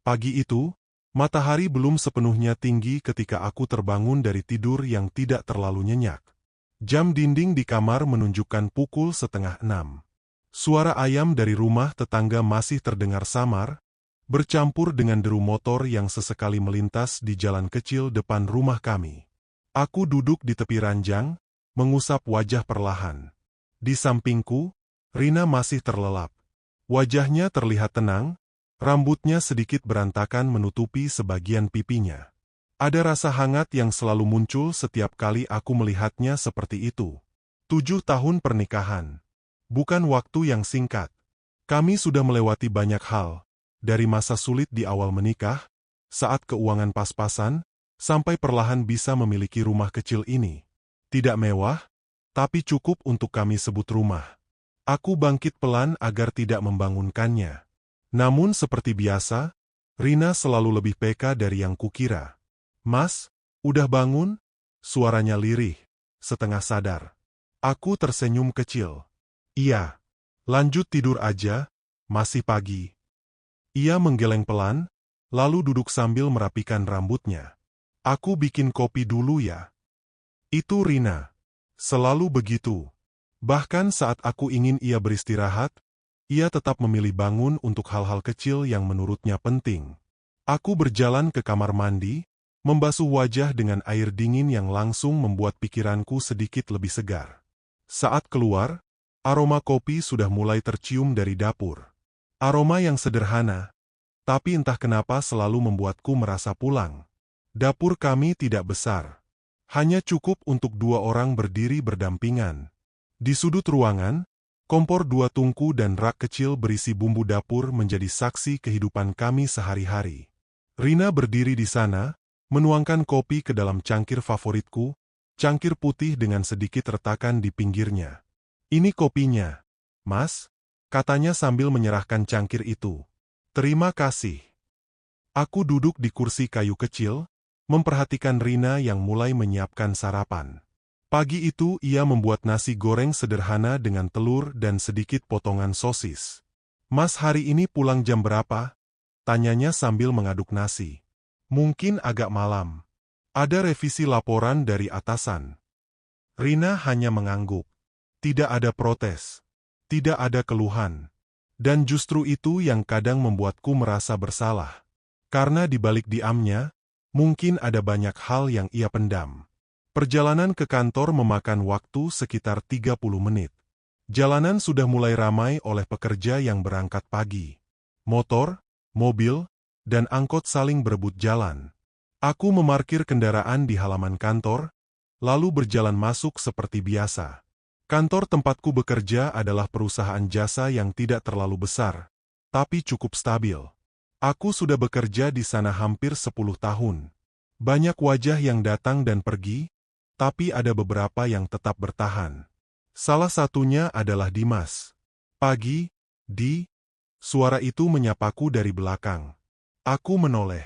Pagi itu, matahari belum sepenuhnya tinggi ketika aku terbangun dari tidur yang tidak terlalu nyenyak. Jam dinding di kamar menunjukkan pukul 5:30. Suara ayam dari rumah tetangga masih terdengar samar, bercampur dengan deru motor yang sesekali melintas di jalan kecil depan rumah kami. Aku duduk di tepi ranjang, mengusap wajah perlahan. Di sampingku, Rina masih terlelap. Wajahnya terlihat tenang, rambutnya sedikit berantakan menutupi sebagian pipinya. Ada rasa hangat yang selalu muncul setiap kali aku melihatnya seperti itu. 7 tahun pernikahan. Bukan waktu yang singkat. Kami sudah melewati banyak hal, dari masa sulit di awal menikah, saat keuangan pas-pasan, sampai perlahan bisa memiliki rumah kecil ini. Tidak mewah, tapi cukup untuk kami sebut rumah. Aku bangkit pelan agar tidak membangunkannya. Namun seperti biasa, Rina selalu lebih peka dari yang kukira. "Mas, udah bangun?" Suaranya lirih, setengah sadar. Aku tersenyum kecil. "Iya, lanjut tidur aja, masih pagi." Ia menggeleng pelan, lalu duduk sambil merapikan rambutnya. "Aku bikin kopi dulu ya." Itu Rina. Selalu begitu. Bahkan saat aku ingin ia beristirahat, ia tetap memilih bangun untuk hal-hal kecil yang menurutnya penting. Aku berjalan ke kamar mandi, membasuh wajah dengan air dingin yang langsung membuat pikiranku sedikit lebih segar. Saat keluar, aroma kopi sudah mulai tercium dari dapur. Aroma yang sederhana, tapi entah kenapa selalu membuatku merasa pulang. Dapur kami tidak besar. Hanya cukup untuk 2 orang berdiri berdampingan. Di sudut ruangan, kompor 2 tungku dan rak kecil berisi bumbu dapur menjadi saksi kehidupan kami sehari-hari. Rina berdiri di sana, menuangkan kopi ke dalam cangkir favoritku, cangkir putih dengan sedikit retakan di pinggirnya. "Ini kopinya, Mas," katanya sambil menyerahkan cangkir itu. "Terima kasih." Aku duduk di kursi kayu kecil, memperhatikan Rina yang mulai menyiapkan sarapan. Pagi itu ia membuat nasi goreng sederhana dengan telur dan sedikit potongan sosis. "Mas hari ini pulang jam berapa?" tanyanya sambil mengaduk nasi. "Mungkin agak malam. Ada revisi laporan dari atasan." Rina hanya mengangguk. Tidak ada protes. Tidak ada keluhan. Dan justru itu yang kadang membuatku merasa bersalah. Karena di balik diamnya, mungkin ada banyak hal yang ia pendam. Perjalanan ke kantor memakan waktu sekitar 30 menit. Jalanan sudah mulai ramai oleh pekerja yang berangkat pagi. Motor, mobil, dan angkot saling berebut jalan. Aku memarkir kendaraan di halaman kantor, lalu berjalan masuk seperti biasa. Kantor tempatku bekerja adalah perusahaan jasa yang tidak terlalu besar, tapi cukup stabil. Aku sudah bekerja di sana hampir 10 tahun. Banyak wajah yang datang dan pergi, tapi ada beberapa yang tetap bertahan. Salah satunya adalah Dimas. "Pagi, Di." Suara itu menyapaku dari belakang. Aku menoleh.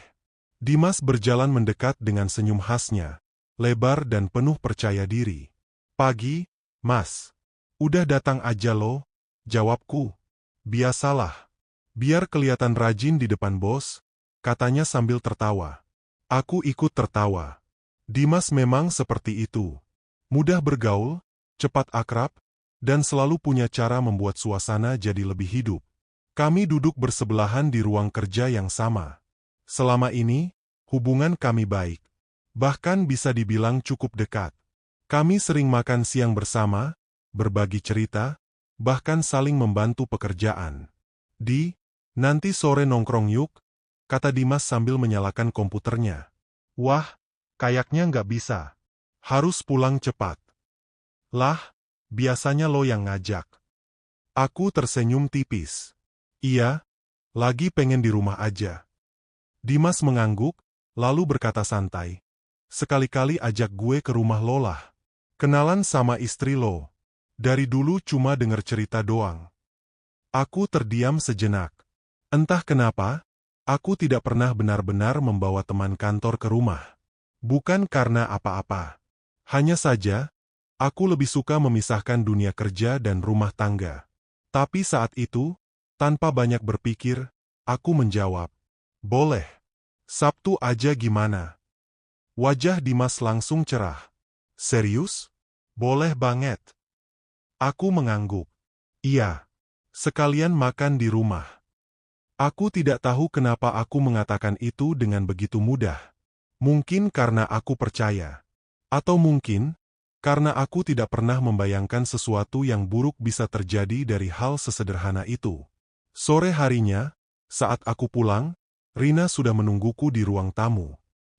Dimas berjalan mendekat dengan senyum khasnya, lebar dan penuh percaya diri. "Pagi, Mas." "Udah datang aja lo," jawabku. "Biasalah. Biar kelihatan rajin di depan bos," katanya sambil tertawa. Aku ikut tertawa. Dimas memang seperti itu. Mudah bergaul, cepat akrab, dan selalu punya cara membuat suasana jadi lebih hidup. Kami duduk bersebelahan di ruang kerja yang sama. Selama ini, hubungan kami baik. Bahkan bisa dibilang cukup dekat. Kami sering makan siang bersama, berbagi cerita, bahkan saling membantu pekerjaan. "Di, nanti sore nongkrong yuk," kata Dimas sambil menyalakan komputernya. "Wah, kayaknya nggak bisa. Harus pulang cepat." "Lah, biasanya lo yang ngajak." Aku tersenyum tipis. "Iya, lagi pengen di rumah aja." Dimas mengangguk, lalu berkata santai, "Sekali-kali ajak gue ke rumah lo lah. Kenalan sama istri lo. Dari dulu cuma denger cerita doang." Aku terdiam sejenak. Entah kenapa, aku tidak pernah benar-benar membawa teman kantor ke rumah. Bukan karena apa-apa. Hanya saja, aku lebih suka memisahkan dunia kerja dan rumah tangga. Tapi saat itu, tanpa banyak berpikir, aku menjawab, Boleh. Sabtu aja gimana? Wajah Dimas langsung cerah. Serius? Boleh banget. Aku mengangguk. Iya. Sekalian makan di rumah. Aku tidak tahu kenapa aku mengatakan itu dengan begitu mudah. Mungkin karena aku percaya. Atau mungkin karena aku tidak pernah membayangkan sesuatu yang buruk bisa terjadi dari hal sesederhana itu. Sore harinya, saat aku pulang, Rina sudah menungguku di ruang tamu.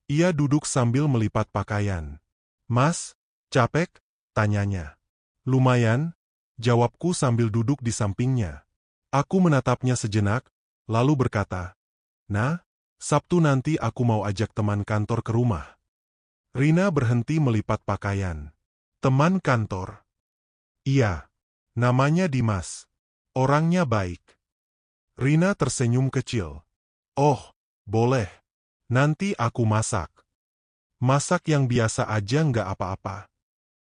Ia duduk sambil melipat pakaian. Mas, capek? Tanyanya. Lumayan, jawabku sambil duduk di sampingnya. Aku menatapnya sejenak, lalu berkata, Nah, Sabtu nanti aku mau ajak teman kantor ke rumah. Rina berhenti melipat pakaian. Teman kantor? Iya. Namanya Dimas. Orangnya baik. Rina tersenyum kecil. Oh, boleh. Nanti aku masak. Masak yang biasa aja nggak apa-apa.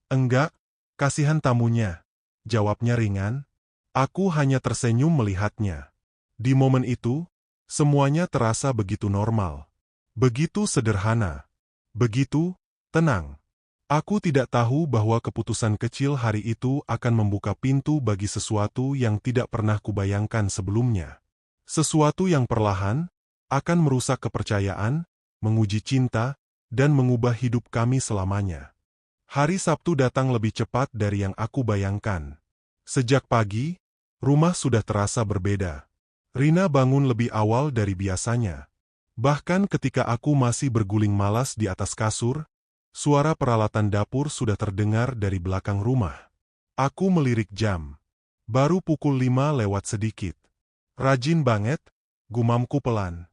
Enggak, kasihan tamunya. Jawabnya ringan. Aku hanya tersenyum melihatnya. Di momen itu, semuanya terasa begitu normal. Begitu sederhana. Begitu tenang. Aku tidak tahu bahwa keputusan kecil hari itu akan membuka pintu bagi sesuatu yang tidak pernah kubayangkan sebelumnya. Sesuatu yang perlahan akan merusak kepercayaan, menguji cinta, dan mengubah hidup kami selamanya. Hari Sabtu datang lebih cepat dari yang aku bayangkan. Sejak pagi, rumah sudah terasa berbeda. Rina bangun lebih awal dari biasanya. Bahkan ketika aku masih berguling malas di atas kasur, suara peralatan dapur sudah terdengar dari belakang rumah. Aku melirik jam. Baru pukul 5 lewat sedikit. Rajin banget, gumamku pelan.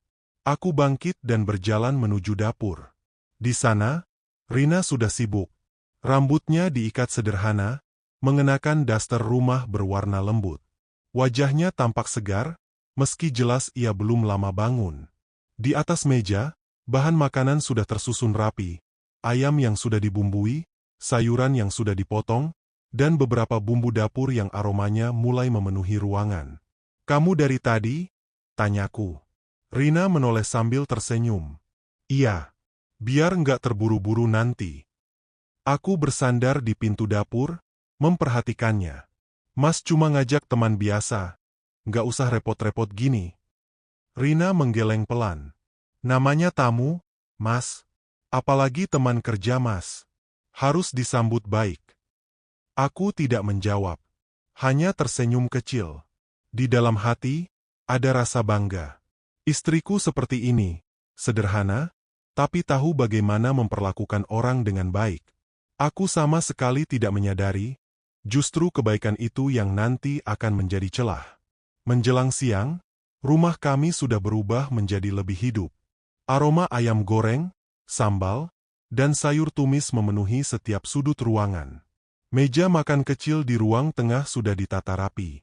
Aku bangkit dan berjalan menuju dapur. Di sana, Rina sudah sibuk. Rambutnya diikat sederhana, mengenakan daster rumah berwarna lembut. Wajahnya tampak segar, meski jelas ia belum lama bangun. Di atas meja, bahan makanan sudah tersusun rapi, ayam yang sudah dibumbui, sayuran yang sudah dipotong, dan beberapa bumbu dapur yang aromanya mulai memenuhi ruangan. Kamu dari tadi? Tanyaku. Rina menoleh sambil tersenyum. Iya. Biar nggak terburu-buru nanti. Aku bersandar di pintu dapur, memperhatikannya. Mas cuma ngajak teman biasa. Nggak usah repot-repot gini. Rina menggeleng pelan. Namanya tamu, Mas. Apalagi teman kerja Mas. Harus disambut baik. Aku tidak menjawab. Hanya tersenyum kecil. Di dalam hati, ada rasa bangga. Istriku seperti ini. Sederhana, tapi tahu bagaimana memperlakukan orang dengan baik. Aku sama sekali tidak menyadari, justru kebaikan itu yang nanti akan menjadi celah. Menjelang siang, rumah kami sudah berubah menjadi lebih hidup. Aroma ayam goreng, sambal, dan sayur tumis memenuhi setiap sudut ruangan. Meja makan kecil di ruang tengah sudah ditata rapi.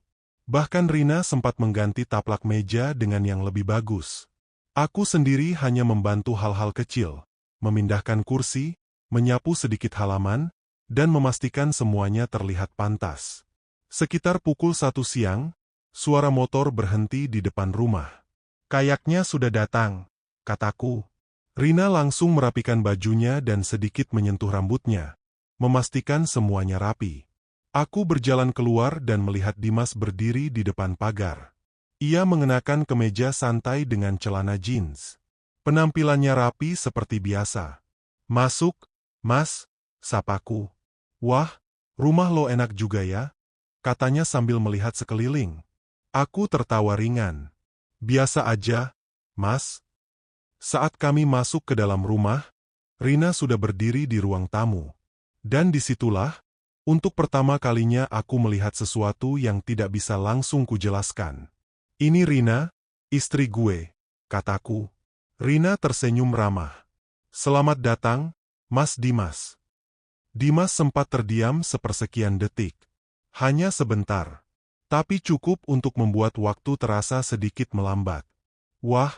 Bahkan Rina sempat mengganti taplak meja dengan yang lebih bagus. Aku sendiri hanya membantu hal-hal kecil, memindahkan kursi, menyapu sedikit halaman, dan memastikan semuanya terlihat pantas. Sekitar pukul 1 siang, suara motor berhenti di depan rumah. Kayaknya sudah datang, kataku. Rina langsung merapikan bajunya dan sedikit menyentuh rambutnya, memastikan semuanya rapi. Aku berjalan keluar dan melihat Dimas berdiri di depan pagar. Ia mengenakan kemeja santai dengan celana jeans. Penampilannya rapi seperti biasa. Masuk, Mas, sapaku. Wah, rumah lo enak juga ya, katanya sambil melihat sekeliling. Aku tertawa ringan. Biasa aja, Mas. Saat kami masuk ke dalam rumah, Rina sudah berdiri di ruang tamu. Dan disitulah, untuk pertama kalinya aku melihat sesuatu yang tidak bisa langsung kujelaskan. Ini Rina, istri gue, kataku. Rina tersenyum ramah. Selamat datang, Mas Dimas. Dimas sempat terdiam sepersekian detik. Hanya sebentar. Tapi cukup untuk membuat waktu terasa sedikit melambat. Wah,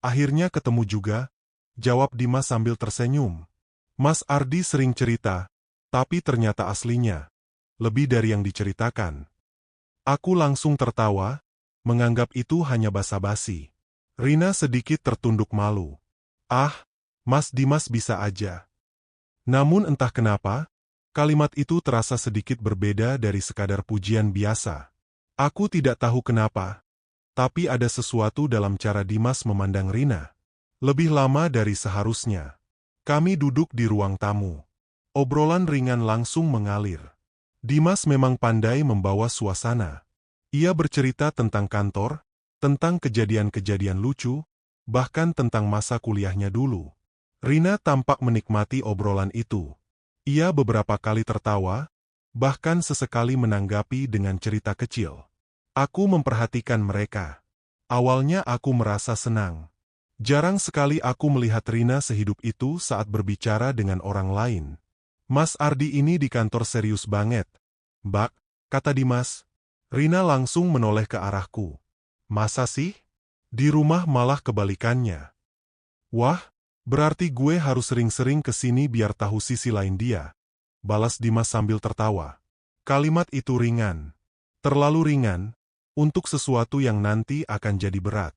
akhirnya ketemu juga, jawab Dimas sambil tersenyum. Mas Ardi sering cerita, tapi ternyata aslinya lebih dari yang diceritakan. Aku langsung tertawa, menganggap itu hanya basa-basi. Rina sedikit tertunduk malu. Ah, Mas Dimas bisa aja. Namun entah kenapa, kalimat itu terasa sedikit berbeda dari sekadar pujian biasa. Aku tidak tahu kenapa, tapi ada sesuatu dalam cara Dimas memandang Rina. Lebih lama dari seharusnya. Kami duduk di ruang tamu. Obrolan ringan langsung mengalir. Dimas memang pandai membawa suasana. Ia bercerita tentang kantor, tentang kejadian-kejadian lucu, bahkan tentang masa kuliahnya dulu. Rina tampak menikmati obrolan itu. Ia beberapa kali tertawa, bahkan sesekali menanggapi dengan cerita kecil. Aku memperhatikan mereka. Awalnya aku merasa senang. Jarang sekali aku melihat Rina sehidup itu saat berbicara dengan orang lain. Mas Ardi ini di kantor serius banget. Mbak, kata Dimas. Rina langsung menoleh ke arahku. Masa sih? Di rumah malah kebalikannya. Wah, berarti gue harus sering-sering ke sini biar tahu sisi lain dia. Balas Dimas sambil tertawa. Kalimat itu ringan. Terlalu ringan, untuk sesuatu yang nanti akan jadi berat.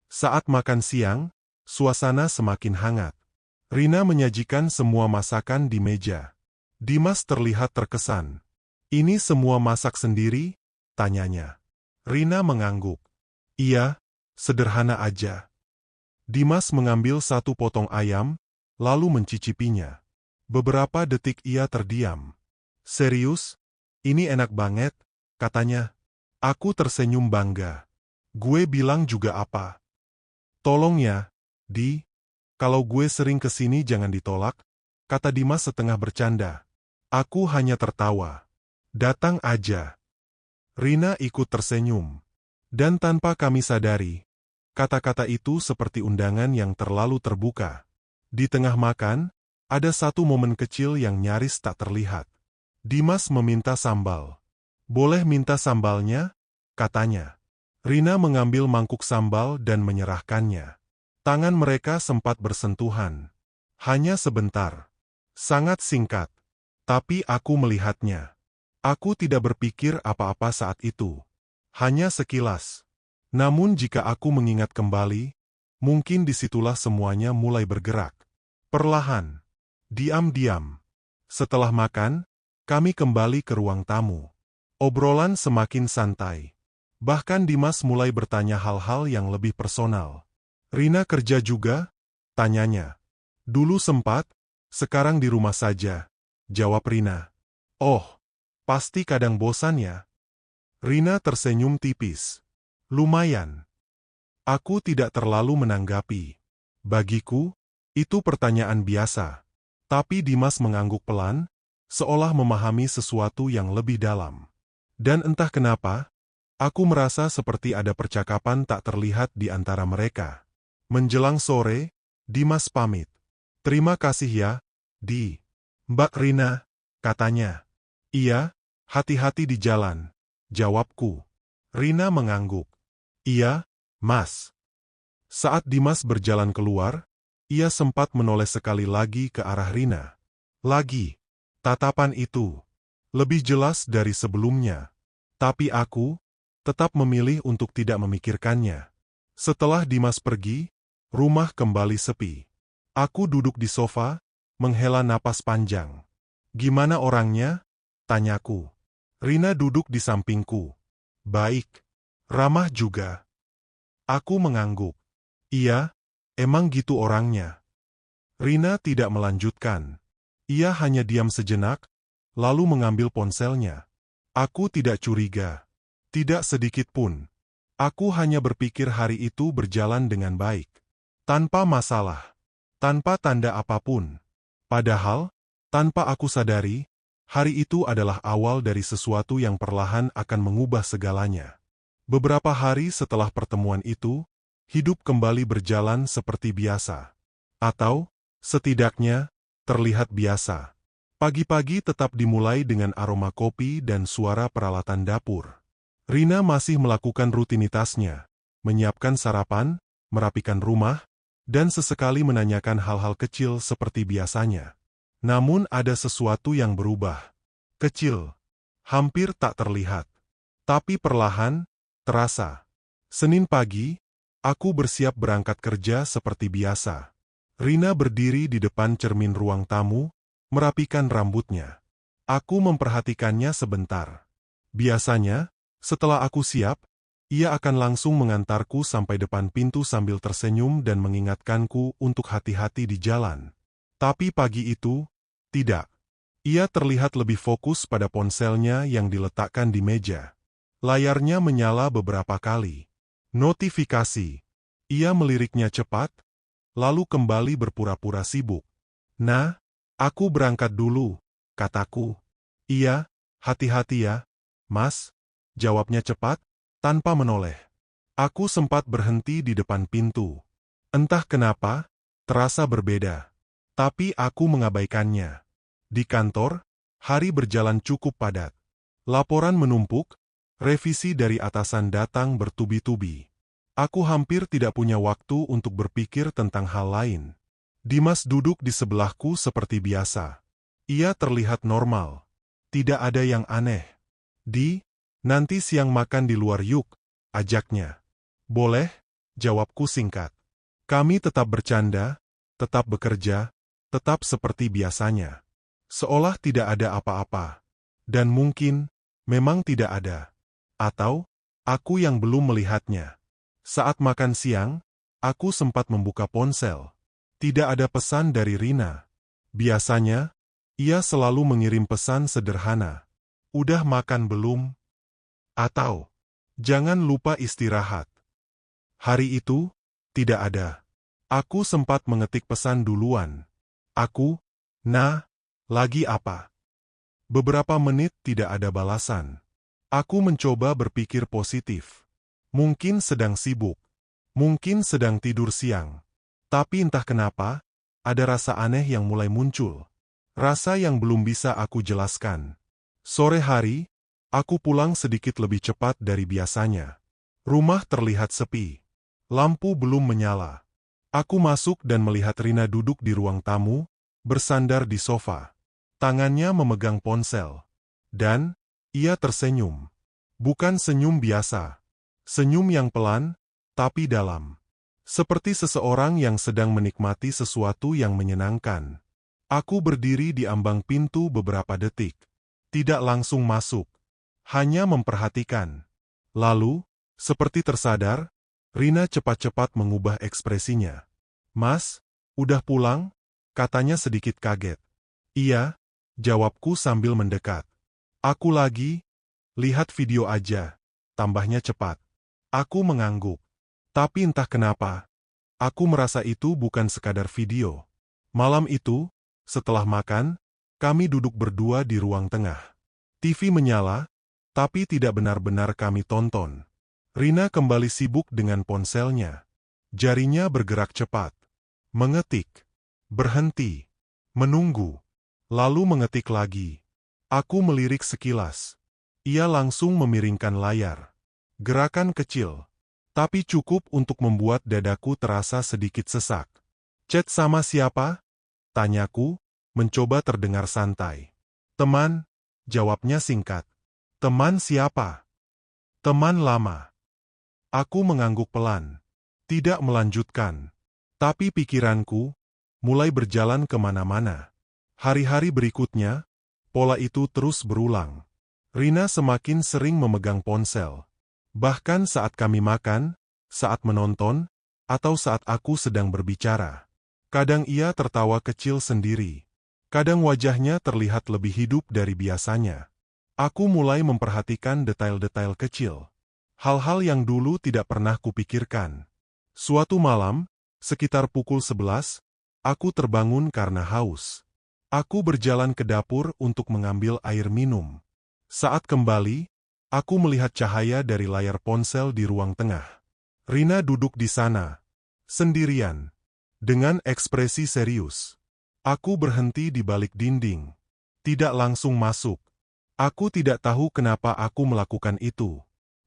Saat makan siang, suasana semakin hangat. Rina menyajikan semua masakan di meja. Dimas terlihat terkesan. Ini semua masak sendiri? Tanyanya. Rina mengangguk. Iya, sederhana aja. Dimas mengambil satu potong ayam, lalu mencicipinya. Beberapa detik ia terdiam. Serius? Ini enak banget, katanya. Aku tersenyum bangga. Gue bilang juga apa? Tolong ya, Di. Kalau gue sering ke sini jangan ditolak, kata Dimas setengah bercanda. Aku hanya tertawa. Datang aja. Rina ikut tersenyum. Dan tanpa kami sadari, kata-kata itu seperti undangan yang terlalu terbuka. Di tengah makan, ada satu momen kecil yang nyaris tak terlihat. Dimas meminta sambal. Boleh minta sambalnya? Katanya. Rina mengambil mangkuk sambal dan menyerahkannya. Tangan mereka sempat bersentuhan. Hanya sebentar. Sangat singkat. Tapi aku melihatnya. Aku tidak berpikir apa-apa saat itu. Hanya sekilas. Namun jika aku mengingat kembali, mungkin disitulah semuanya mulai bergerak. Perlahan. Diam-diam. Setelah makan, kami kembali ke ruang tamu. Obrolan semakin santai. Bahkan Dimas mulai bertanya hal-hal yang lebih personal. Rina kerja juga? Tanyanya. Dulu sempat, sekarang di rumah saja. Jawab Rina. Oh, pasti kadang bosan ya? Rina tersenyum tipis. Lumayan. Aku tidak terlalu menanggapi. Bagiku, itu pertanyaan biasa. Tapi Dimas mengangguk pelan, seolah memahami sesuatu yang lebih dalam. Dan entah kenapa, aku merasa seperti ada percakapan tak terlihat di antara mereka. Menjelang sore, Dimas pamit. Terima kasih ya, Di. Mbak Rina, katanya. Iya, hati-hati di jalan, jawabku. Rina mengangguk. Iya, Mas. Saat Dimas berjalan keluar, ia sempat menoleh sekali lagi ke arah Rina. Lagi. Tatapan itu lebih jelas dari sebelumnya. Tapi aku tetap memilih untuk tidak memikirkannya. Setelah Dimas pergi, rumah kembali sepi. Aku duduk di sofa, menghela napas panjang. Gimana orangnya? Tanyaku. Rina duduk di sampingku. Baik. Ramah juga. Aku mengangguk. Iya, emang gitu orangnya. Rina tidak melanjutkan. Ia hanya diam sejenak, lalu mengambil ponselnya. Aku tidak curiga. Tidak sedikit pun. Aku hanya berpikir hari itu berjalan dengan baik. Tanpa masalah. Tanpa tanda apapun. Padahal, tanpa aku sadari, hari itu adalah awal dari sesuatu yang perlahan akan mengubah segalanya. Beberapa hari setelah pertemuan itu, hidup kembali berjalan seperti biasa. Atau, setidaknya, terlihat biasa. Pagi-pagi tetap dimulai dengan aroma kopi dan suara peralatan dapur. Rina masih melakukan rutinitasnya, menyiapkan sarapan, merapikan rumah, dan sesekali menanyakan hal-hal kecil seperti biasanya. Namun ada sesuatu yang berubah. Kecil. Hampir tak terlihat. Tapi perlahan, terasa. Senin pagi, Aku bersiap berangkat kerja seperti biasa. Rina berdiri di depan cermin ruang tamu, merapikan rambutnya. Aku memperhatikannya sebentar. Biasanya, setelah aku siap, ia akan langsung mengantarku sampai depan pintu sambil tersenyum dan mengingatkanku untuk hati-hati di jalan. Tapi pagi itu, tidak. Ia terlihat lebih fokus pada ponselnya yang diletakkan di meja. Layarnya menyala beberapa kali. Notifikasi. Ia meliriknya cepat, lalu kembali berpura-pura sibuk. Nah, aku berangkat dulu, kataku. Iya, hati-hati ya, Mas, jawabnya cepat, tanpa menoleh. Aku sempat berhenti di depan pintu. Entah kenapa, terasa berbeda. Tapi aku mengabaikannya. Di kantor, hari berjalan cukup padat. Laporan menumpuk, revisi dari atasan datang bertubi-tubi. Aku hampir tidak punya waktu untuk berpikir tentang hal lain. Dimas duduk di sebelahku seperti biasa. Ia terlihat normal. Tidak ada yang aneh. Nanti siang makan di luar yuk, ajaknya. Boleh, jawabku singkat. Kami tetap bercanda, tetap bekerja, tetap seperti biasanya. Seolah tidak ada apa-apa. Dan mungkin, memang tidak ada. Atau, aku yang belum melihatnya. Saat makan siang, aku sempat membuka ponsel. Tidak ada pesan dari Rina. Biasanya, ia selalu mengirim pesan sederhana. Udah makan belum? Atau, jangan lupa istirahat. Hari itu, tidak ada. Aku sempat mengetik pesan duluan. Lagi apa? Beberapa menit tidak ada balasan. Aku mencoba berpikir positif. Mungkin sedang sibuk. Mungkin sedang tidur siang. Tapi entah kenapa, ada rasa aneh yang mulai muncul. Rasa yang belum bisa aku jelaskan. Sore hari, aku pulang sedikit lebih cepat dari biasanya. Rumah terlihat sepi. Lampu belum menyala. Aku masuk dan melihat Rina duduk di ruang tamu, bersandar di sofa. Tangannya memegang ponsel. Dan, ia tersenyum. Bukan senyum biasa. Senyum yang pelan, tapi dalam. Seperti seseorang yang sedang menikmati sesuatu yang menyenangkan. Aku berdiri di ambang pintu beberapa detik. Tidak langsung masuk. Hanya memperhatikan. Lalu, seperti tersadar, Rina cepat-cepat mengubah ekspresinya. Mas, udah pulang? Katanya sedikit kaget. Iya, jawabku sambil mendekat. Aku lagi, lihat video aja, tambahnya cepat. Aku mengangguk. Tapi entah kenapa, aku merasa itu bukan sekadar video. Malam itu, setelah makan, kami duduk berdua di ruang tengah. TV menyala, tapi tidak benar-benar kami tonton. Rina kembali sibuk dengan ponselnya. Jarinya bergerak cepat. Mengetik. Berhenti. Menunggu. Lalu mengetik lagi. Aku melirik sekilas. Ia langsung memiringkan layar. Gerakan kecil. Tapi cukup untuk membuat dadaku terasa sedikit sesak. Chat sama siapa? Tanyaku, mencoba terdengar santai. Teman, jawabnya singkat. Teman siapa? Teman lama. Aku mengangguk pelan. Tidak melanjutkan. Tapi pikiranku mulai berjalan kemana-mana. Hari-hari berikutnya, pola itu terus berulang. Rina semakin sering memegang ponsel. Bahkan saat kami makan, saat menonton, atau saat aku sedang berbicara. Kadang ia tertawa kecil sendiri. Kadang wajahnya terlihat lebih hidup dari biasanya. Aku mulai memperhatikan detail-detail kecil. Hal-hal yang dulu tidak pernah kupikirkan. Suatu malam, sekitar pukul 11, aku terbangun karena haus. Aku berjalan ke dapur untuk mengambil air minum. Saat kembali, aku melihat cahaya dari layar ponsel di ruang tengah. Rina duduk di sana, sendirian, dengan ekspresi serius. Aku berhenti di balik dinding. Tidak langsung masuk. Aku tidak tahu kenapa aku melakukan itu.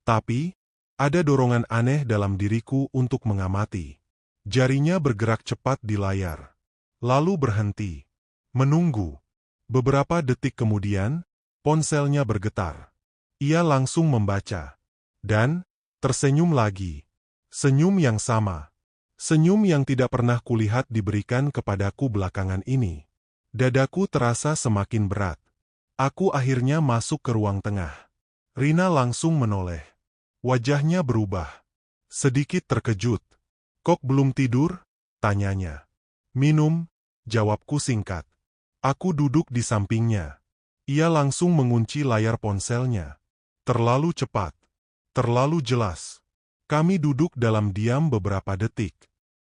Tapi, ada dorongan aneh dalam diriku untuk mengamati. Jarinya bergerak cepat di layar. Lalu berhenti. Menunggu. Beberapa detik kemudian, ponselnya bergetar. Ia langsung membaca. Dan, tersenyum lagi. Senyum yang sama. Senyum yang tidak pernah kulihat diberikan kepadaku belakangan ini. Dadaku terasa semakin berat. Aku akhirnya masuk ke ruang tengah. Rina langsung menoleh. Wajahnya berubah. Sedikit terkejut. "Kok belum tidur?" tanyanya. "Minum," jawabku singkat. Aku duduk di sampingnya. Ia langsung mengunci layar ponselnya. Terlalu cepat. Terlalu jelas. Kami duduk dalam diam beberapa detik.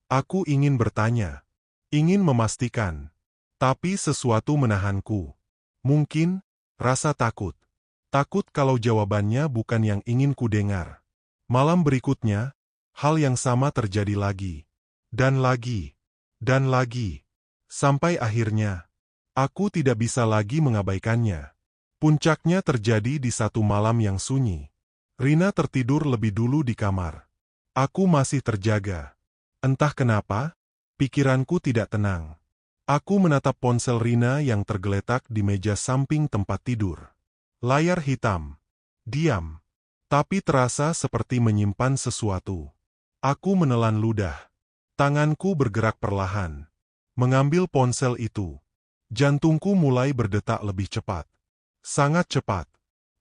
Aku ingin bertanya. Ingin memastikan. Tapi sesuatu menahanku. Mungkin, rasa takut. Takut kalau jawabannya bukan yang ingin ku dengar. Malam berikutnya, hal yang sama terjadi lagi. Dan lagi. Dan lagi. Sampai akhirnya, aku tidak bisa lagi mengabaikannya. Puncaknya terjadi di satu malam yang sunyi. Rina tertidur lebih dulu di kamar. Aku masih terjaga. Entah kenapa, pikiranku tidak tenang. Aku menatap ponsel Rina yang tergeletak di meja samping tempat tidur. Layar hitam. Diam. Tapi terasa seperti menyimpan sesuatu. Aku menelan ludah. Tanganku bergerak perlahan. Mengambil ponsel itu. Jantungku mulai berdetak lebih cepat. Sangat cepat.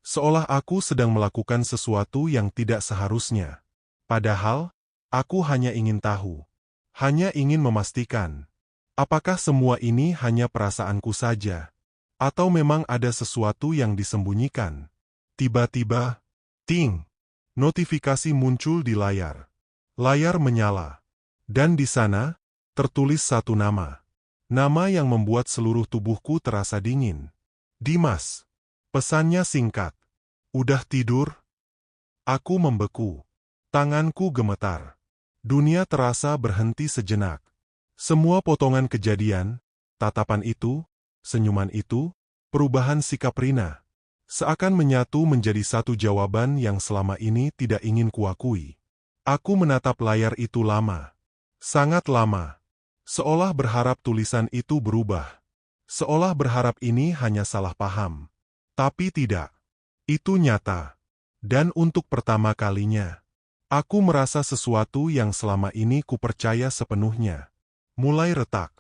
Seolah aku sedang melakukan sesuatu yang tidak seharusnya. Padahal, aku hanya ingin tahu. Hanya ingin memastikan. Apakah semua ini hanya perasaanku saja? Atau memang ada sesuatu yang disembunyikan? Tiba-tiba, ting! Notifikasi muncul di layar. Layar menyala. Dan di sana, tertulis satu nama. Nama yang membuat seluruh tubuhku terasa dingin. Dimas. Pesannya singkat. "Udah tidur?" Aku membeku. Tanganku gemetar. Dunia terasa berhenti sejenak. Semua potongan kejadian, tatapan itu, senyuman itu, perubahan sikap Rina, seakan menyatu menjadi satu jawaban yang selama ini tidak ingin kuakui. Aku menatap layar itu lama. Sangat lama. Seolah berharap tulisan itu berubah. Seolah berharap ini hanya salah paham. Tapi tidak. Itu nyata. Dan untuk pertama kalinya, aku merasa sesuatu yang selama ini kupercaya sepenuhnya. Mulai retak.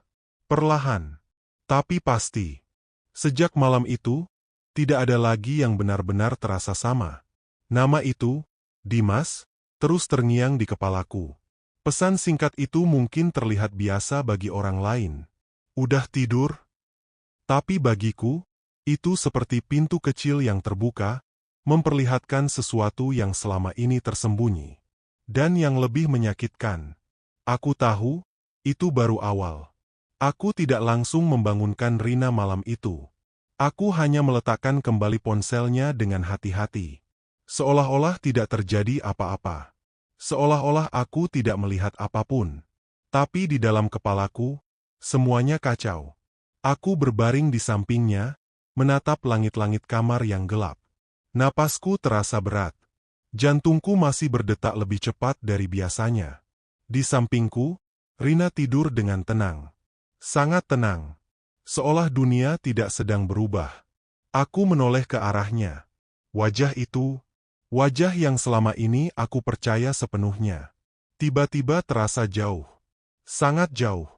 Perlahan. Tapi pasti. Sejak malam itu, tidak ada lagi yang benar-benar terasa sama. Nama itu, Dimas, terus terngiang di kepalaku. Pesan singkat itu mungkin terlihat biasa bagi orang lain. "Udah tidur?" Tapi bagiku, itu seperti pintu kecil yang terbuka, memperlihatkan sesuatu yang selama ini tersembunyi. Dan yang lebih menyakitkan, aku tahu, itu baru awal. Aku tidak langsung membangunkan Rina malam itu. Aku hanya meletakkan kembali ponselnya dengan hati-hati. Seolah-olah tidak terjadi apa-apa. Seolah-olah aku tidak melihat apapun. Tapi di dalam kepalaku, semuanya kacau. Aku berbaring di sampingnya, menatap langit-langit kamar yang gelap. Napasku terasa berat. Jantungku masih berdetak lebih cepat dari biasanya. Di sampingku, Rina tidur dengan tenang. Sangat tenang. Seolah dunia tidak sedang berubah. Aku menoleh ke arahnya. Wajah itu, wajah yang selama ini aku percaya sepenuhnya, tiba-tiba terasa jauh. Sangat jauh.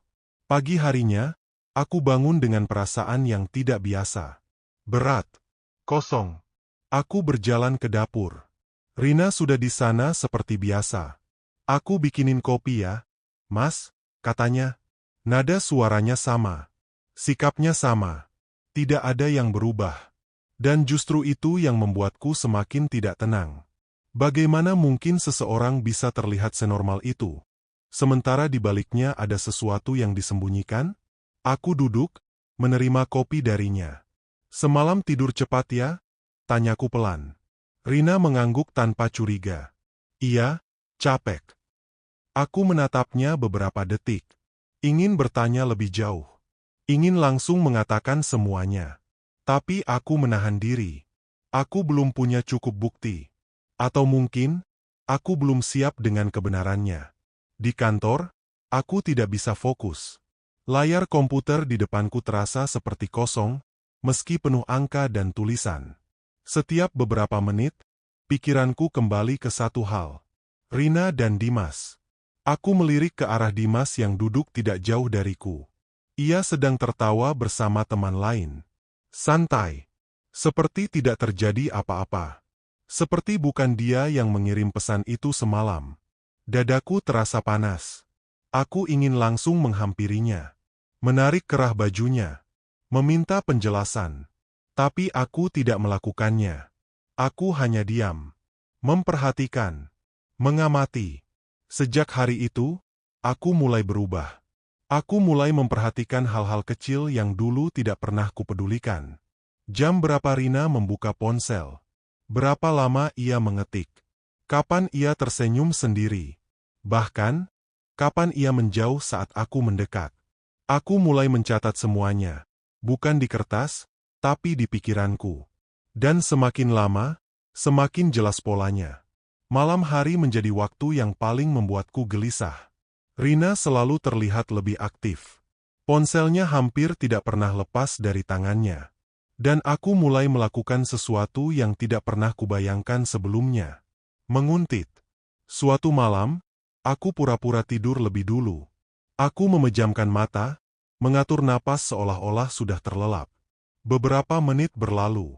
Pagi harinya, aku bangun dengan perasaan yang tidak biasa. Berat. Kosong. Aku berjalan ke dapur. Rina sudah di sana seperti biasa. "Aku bikinin kopi ya, Mas," katanya. Nada suaranya sama. Sikapnya sama. Tidak ada yang berubah. Dan justru itu yang membuatku semakin tidak tenang. Bagaimana mungkin seseorang bisa terlihat senormal itu? Sementara di baliknya ada sesuatu yang disembunyikan? Aku duduk, menerima kopi darinya. "Semalam tidur cepat ya?" tanyaku pelan. Rina mengangguk tanpa curiga. "Iya, capek." Aku menatapnya beberapa detik. Ingin bertanya lebih jauh. Ingin langsung mengatakan semuanya. Tapi aku menahan diri. Aku belum punya cukup bukti. Atau mungkin, aku belum siap dengan kebenarannya. Di kantor, aku tidak bisa fokus. Layar komputer di depanku terasa seperti kosong, meski penuh angka dan tulisan. Setiap beberapa menit, pikiranku kembali ke satu hal. Rina dan Dimas. Aku melirik ke arah Dimas yang duduk tidak jauh dariku. Ia sedang tertawa bersama teman lain. Santai. Seperti tidak terjadi apa-apa. Seperti bukan dia yang mengirim pesan itu semalam. Dadaku terasa panas. Aku ingin langsung menghampirinya. Menarik kerah bajunya. Meminta penjelasan. Tapi aku tidak melakukannya. Aku hanya diam. Memperhatikan. Mengamati. Sejak hari itu, aku mulai berubah. Aku mulai memperhatikan hal-hal kecil yang dulu tidak pernah kupedulikan. Jam berapa Rina membuka ponsel? Berapa lama ia mengetik? Kapan ia tersenyum sendiri? Bahkan, kapan ia menjauh saat aku mendekat? Aku mulai mencatat semuanya, bukan di kertas, tapi di pikiranku. Dan semakin lama, semakin jelas polanya. Malam hari menjadi waktu yang paling membuatku gelisah. Rina selalu terlihat lebih aktif. Ponselnya hampir tidak pernah lepas dari tangannya. Dan aku mulai melakukan sesuatu yang tidak pernah kubayangkan sebelumnya. Menguntit. Suatu malam, aku pura-pura tidur lebih dulu. Aku memejamkan mata, mengatur napas seolah-olah sudah terlelap. Beberapa menit berlalu.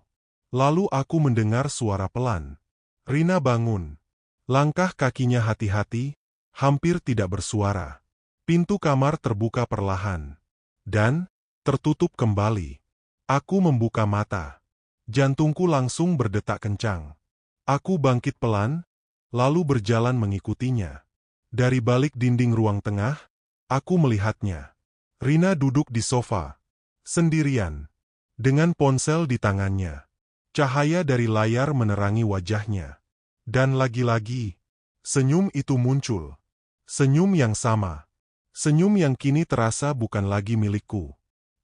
Lalu aku mendengar suara pelan. Rina bangun. Langkah kakinya hati-hati, hampir tidak bersuara. Pintu kamar terbuka perlahan. Dan tertutup kembali. Aku membuka mata. Jantungku langsung berdetak kencang. Aku bangkit pelan, lalu berjalan mengikutinya. Dari balik dinding ruang tengah, aku melihatnya. Rina duduk di sofa, sendirian, dengan ponsel di tangannya. Cahaya dari layar menerangi wajahnya. Dan lagi-lagi, senyum itu muncul. Senyum yang sama. Senyum yang kini terasa bukan lagi milikku.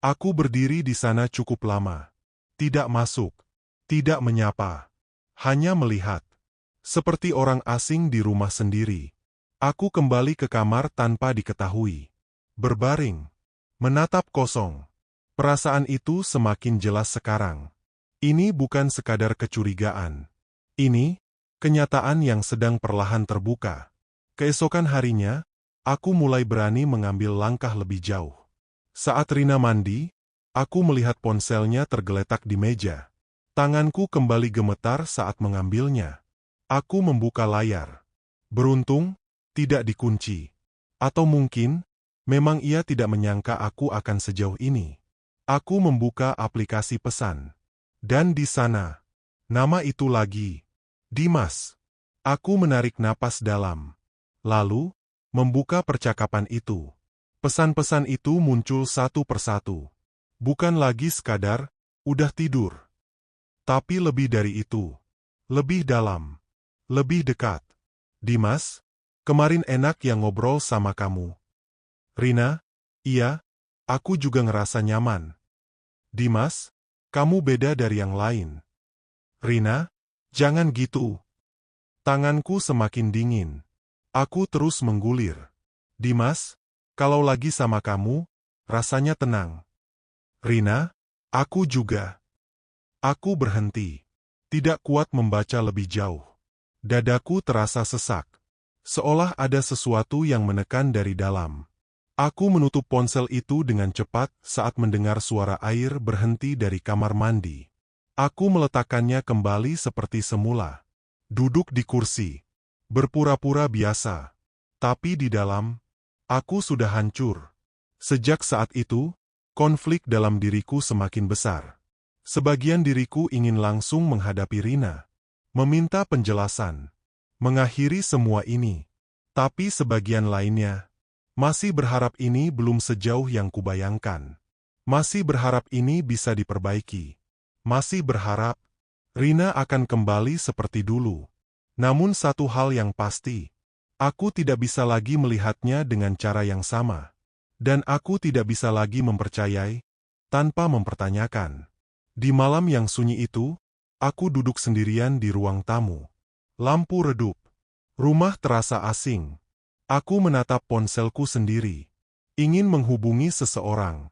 Aku berdiri di sana cukup lama. Tidak masuk. Tidak menyapa. Hanya melihat. Seperti orang asing di rumah sendiri. Aku kembali ke kamar tanpa diketahui. Berbaring. Menatap kosong. Perasaan itu semakin jelas sekarang. Ini bukan sekadar kecurigaan. Ini, kenyataan yang sedang perlahan terbuka. Keesokan harinya, aku mulai berani mengambil langkah lebih jauh. Saat Rina mandi, aku melihat ponselnya tergeletak di meja. Tanganku kembali gemetar saat mengambilnya. Aku membuka layar. Beruntung, tidak dikunci. Atau mungkin, memang ia tidak menyangka aku akan sejauh ini. Aku membuka aplikasi pesan. Dan di sana, nama itu lagi. Dimas. Aku menarik napas dalam. Lalu, membuka percakapan itu. Pesan-pesan itu muncul satu persatu. Bukan lagi sekadar, udah tidur. Tapi lebih dari itu. Lebih dalam. Lebih dekat. Dimas, kemarin enak yang ngobrol sama kamu. Rina, iya, aku juga ngerasa nyaman. Dimas, kamu beda dari yang lain. Rina, jangan gitu. Tanganku semakin dingin. Aku terus menggulir. Dimas, kalau lagi sama kamu, rasanya tenang. Rina, aku juga. Aku berhenti. Tidak kuat membaca lebih jauh. Dadaku terasa sesak. Seolah ada sesuatu yang menekan dari dalam. Aku menutup ponsel itu dengan cepat saat mendengar suara air berhenti dari kamar mandi. Aku meletakkannya kembali seperti semula. Duduk di kursi. Berpura-pura biasa. Tapi di dalam, aku sudah hancur. Sejak saat itu, konflik dalam diriku semakin besar. Sebagian diriku ingin langsung menghadapi Rina. Meminta penjelasan. Mengakhiri semua ini. Tapi sebagian lainnya, masih berharap ini belum sejauh yang kubayangkan. Masih berharap ini bisa diperbaiki. Masih berharap, Rina akan kembali seperti dulu. Namun satu hal yang pasti, aku tidak bisa lagi melihatnya dengan cara yang sama. Dan aku tidak bisa lagi mempercayai, tanpa mempertanyakan. Di malam yang sunyi itu, aku duduk sendirian di ruang tamu. Lampu redup. Rumah terasa asing. Aku menatap ponselku sendiri. Ingin menghubungi seseorang.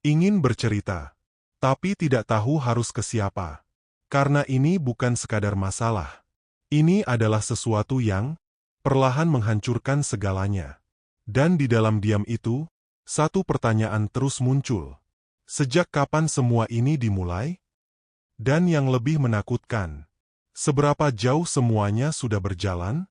Ingin bercerita. Tapi tidak tahu harus ke siapa. Karena ini bukan sekadar masalah. Ini adalah sesuatu yang perlahan menghancurkan segalanya. Dan di dalam diam itu, satu pertanyaan terus muncul. Sejak kapan semua ini dimulai? Dan yang lebih menakutkan, seberapa jauh semuanya sudah berjalan?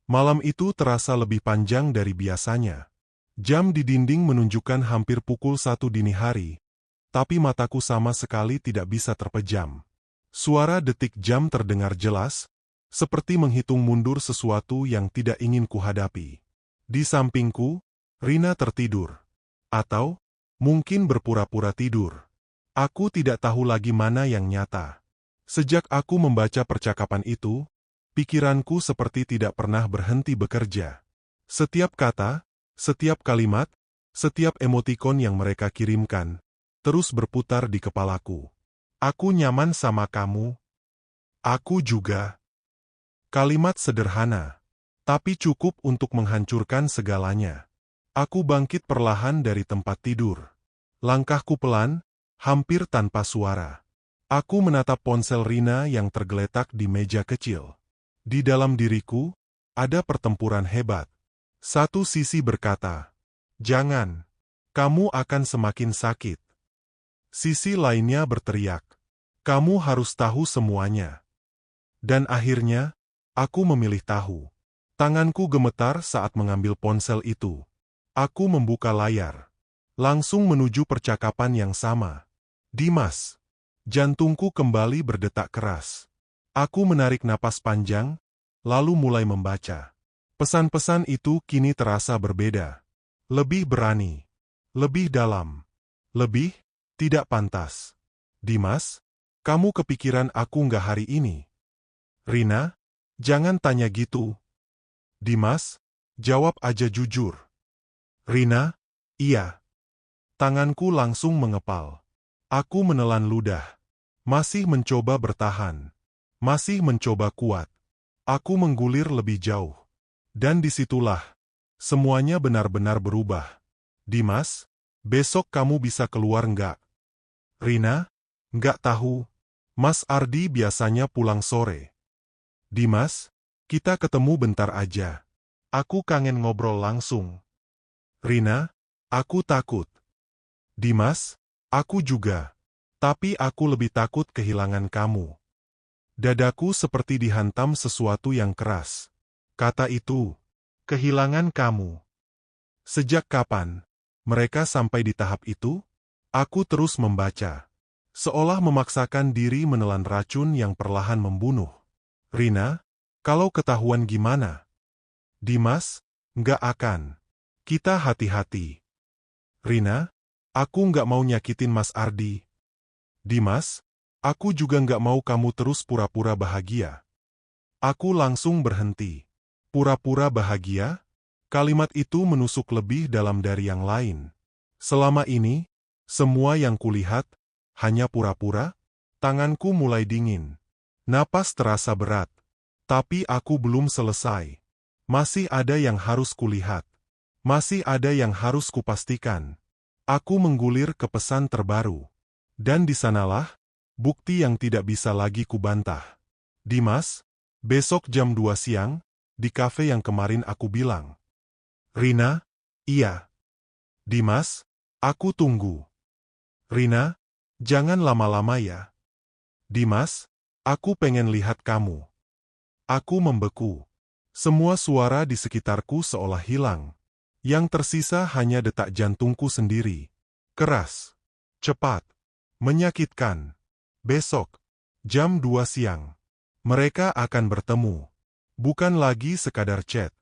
Malam itu terasa lebih panjang dari biasanya. Jam di dinding menunjukkan hampir pukul 1 dini hari, tapi mataku sama sekali tidak bisa terpejam. Suara detik jam terdengar jelas, seperti menghitung mundur sesuatu yang tidak ingin kuhadapi. Di sampingku, Rina tertidur. Atau, mungkin berpura-pura tidur. Aku tidak tahu lagi mana yang nyata. Sejak aku membaca percakapan itu, pikiranku seperti tidak pernah berhenti bekerja. Setiap kata, setiap kalimat, setiap emotikon yang mereka kirimkan, terus berputar di kepalaku. Aku nyaman sama kamu. Aku juga. Kalimat sederhana, tapi cukup untuk menghancurkan segalanya. Aku bangkit perlahan dari tempat tidur. Langkahku pelan, hampir tanpa suara. Aku menatap ponsel Rina yang tergeletak di meja kecil. Di dalam diriku, ada pertempuran hebat. Satu sisi berkata, "Jangan, kamu akan semakin sakit." Sisi lainnya berteriak, "Kamu harus tahu semuanya." Dan akhirnya, aku memilih tahu. Tanganku gemetar saat mengambil ponsel itu. Aku membuka layar. Langsung menuju percakapan yang sama. "Dimas." Jantungku kembali berdetak keras. Aku menarik napas panjang, lalu mulai membaca. Pesan-pesan itu kini terasa berbeda. Lebih berani. Lebih dalam. Lebih tidak pantas. "Dimas, kamu kepikiran aku nggak hari ini?" "Rina, jangan tanya gitu." "Dimas, jawab aja jujur." "Rina, iya." Tanganku langsung mengepal. Aku menelan ludah. Masih mencoba bertahan. Masih mencoba kuat. Aku menggulir lebih jauh. Dan disitulah, semuanya benar-benar berubah. "Dimas, besok kamu bisa keluar nggak?" "Rina, nggak tahu. Mas Ardi biasanya pulang sore." "Dimas, kita ketemu bentar aja. Aku kangen ngobrol langsung." "Rina, aku takut." "Dimas, aku juga. Tapi aku lebih takut kehilangan kamu." Dadaku seperti dihantam sesuatu yang keras. Kata itu, kehilangan kamu. Sejak kapan mereka sampai di tahap itu? Aku terus membaca. Seolah memaksakan diri menelan racun yang perlahan membunuh. "Rina, kalau ketahuan gimana?" "Dimas, nggak akan. Kita hati-hati." "Rina, aku nggak mau nyakitin Mas Ardi." "Dimas, aku juga nggak mau kamu terus pura-pura bahagia." Aku langsung berhenti. Pura-pura bahagia? Kalimat itu menusuk lebih dalam dari yang lain. Selama ini, semua yang kulihat, hanya pura-pura. Tanganku mulai dingin. Napas terasa berat. Tapi aku belum selesai. Masih ada yang harus kulihat. Masih ada yang harus kupastikan. Aku menggulir ke pesan terbaru. Dan di sanalah, bukti yang tidak bisa lagi kubantah. "Dimas, besok jam 2 siang, di kafe yang kemarin aku bilang." "Rina, iya." "Dimas, aku tunggu." "Rina, jangan lama-lama ya." "Dimas, aku pengen lihat kamu." Aku membeku. Semua suara di sekitarku seolah hilang. Yang tersisa hanya detak jantungku sendiri. Keras. Cepat. Menyakitkan. Besok, jam 2 siang. Mereka akan bertemu. Bukan lagi sekadar chat.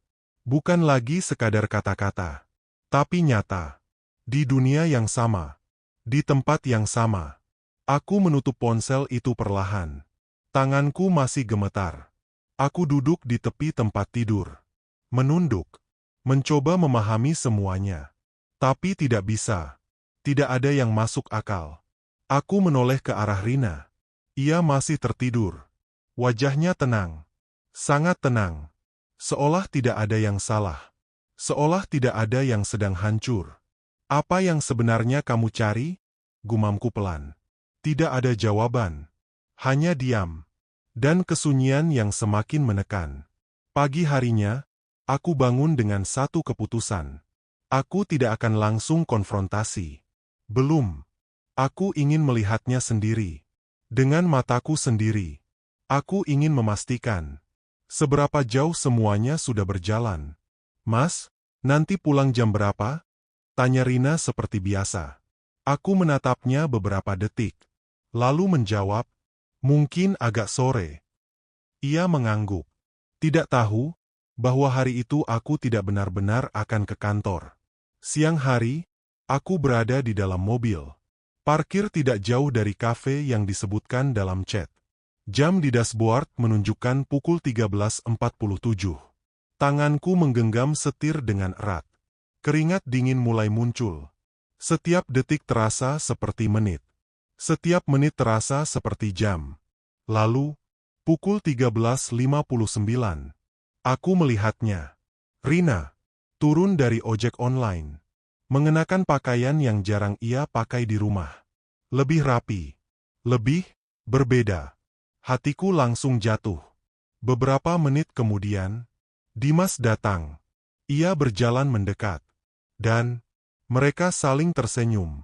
Bukan lagi sekadar kata-kata. Tapi nyata. Di dunia yang sama. Di tempat yang sama. Aku menutup ponsel itu perlahan. Tanganku masih gemetar. Aku duduk di tepi tempat tidur. Menunduk. Mencoba memahami semuanya. Tapi tidak bisa. Tidak ada yang masuk akal. Aku menoleh ke arah Rina. Ia masih tertidur. Wajahnya tenang. Sangat tenang. Seolah tidak ada yang salah. Seolah tidak ada yang sedang hancur. "Apa yang sebenarnya kamu cari?" Gumamku pelan. Tidak ada jawaban. Hanya diam. Dan kesunyian yang semakin menekan. Pagi harinya, aku bangun dengan satu keputusan. Aku tidak akan langsung konfrontasi. Belum. Aku ingin melihatnya sendiri. Dengan mataku sendiri. Aku ingin memastikan seberapa jauh semuanya sudah berjalan. Mas, nanti pulang jam berapa? Tanya Rina seperti biasa. Aku menatapnya beberapa detik. Lalu menjawab, mungkin agak sore. Ia mengangguk. Tidak tahu bahwa hari itu aku tidak benar-benar akan ke kantor. Siang hari, aku berada di dalam mobil. Parkir tidak jauh dari kafe yang disebutkan dalam chat. Jam di dashboard menunjukkan pukul 13.47. Tanganku menggenggam setir dengan erat. Keringat dingin mulai muncul. Setiap detik terasa seperti menit. Setiap menit terasa seperti jam. Lalu, pukul 13.59. Aku melihatnya. Rina turun dari ojek online. Mengenakan pakaian yang jarang ia pakai di rumah. Lebih rapi. Lebih berbeda. Hatiku langsung jatuh. Beberapa menit kemudian, Dimas datang. Ia berjalan mendekat. Dan mereka saling tersenyum.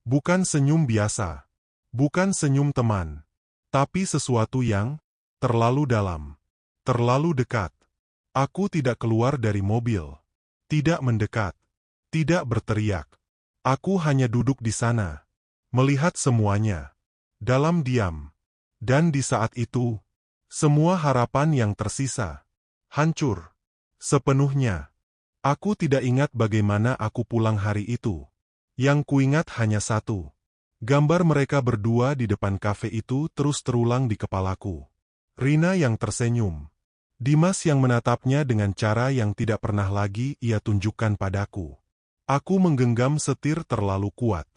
Bukan senyum biasa. Bukan senyum teman. Tapi sesuatu yang terlalu dalam. Terlalu dekat. Aku tidak keluar dari mobil. Tidak mendekat. Tidak berteriak. Aku hanya duduk di sana. Melihat semuanya. Dalam diam. Dan di saat itu, semua harapan yang tersisa hancur. Sepenuhnya. Aku tidak ingat bagaimana aku pulang hari itu. Yang kuingat hanya satu. Gambar mereka berdua di depan kafe itu terus terulang di kepalaku. Rina yang tersenyum. Dimas yang menatapnya dengan cara yang tidak pernah lagi ia tunjukkan padaku. Aku menggenggam setir terlalu kuat.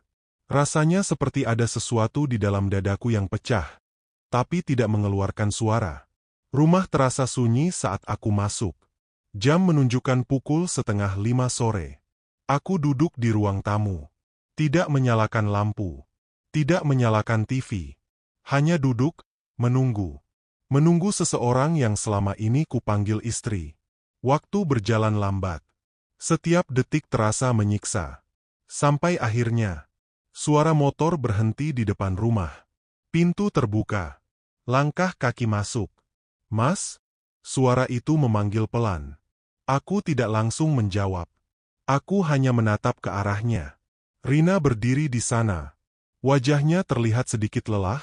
Rasanya seperti ada sesuatu di dalam dadaku yang pecah, tapi tidak mengeluarkan suara. Rumah terasa sunyi saat aku masuk. Jam menunjukkan pukul 4:30 sore. Aku duduk di ruang tamu. Tidak menyalakan lampu. Tidak menyalakan TV. Hanya duduk, menunggu. Menunggu seseorang yang selama ini kupanggil istri. Waktu berjalan lambat. Setiap detik terasa menyiksa. Sampai akhirnya, suara motor berhenti di depan rumah. Pintu terbuka. Langkah kaki masuk. Mas? Suara itu memanggil pelan. Aku tidak langsung menjawab. Aku hanya menatap ke arahnya. Rina berdiri di sana. Wajahnya terlihat sedikit lelah,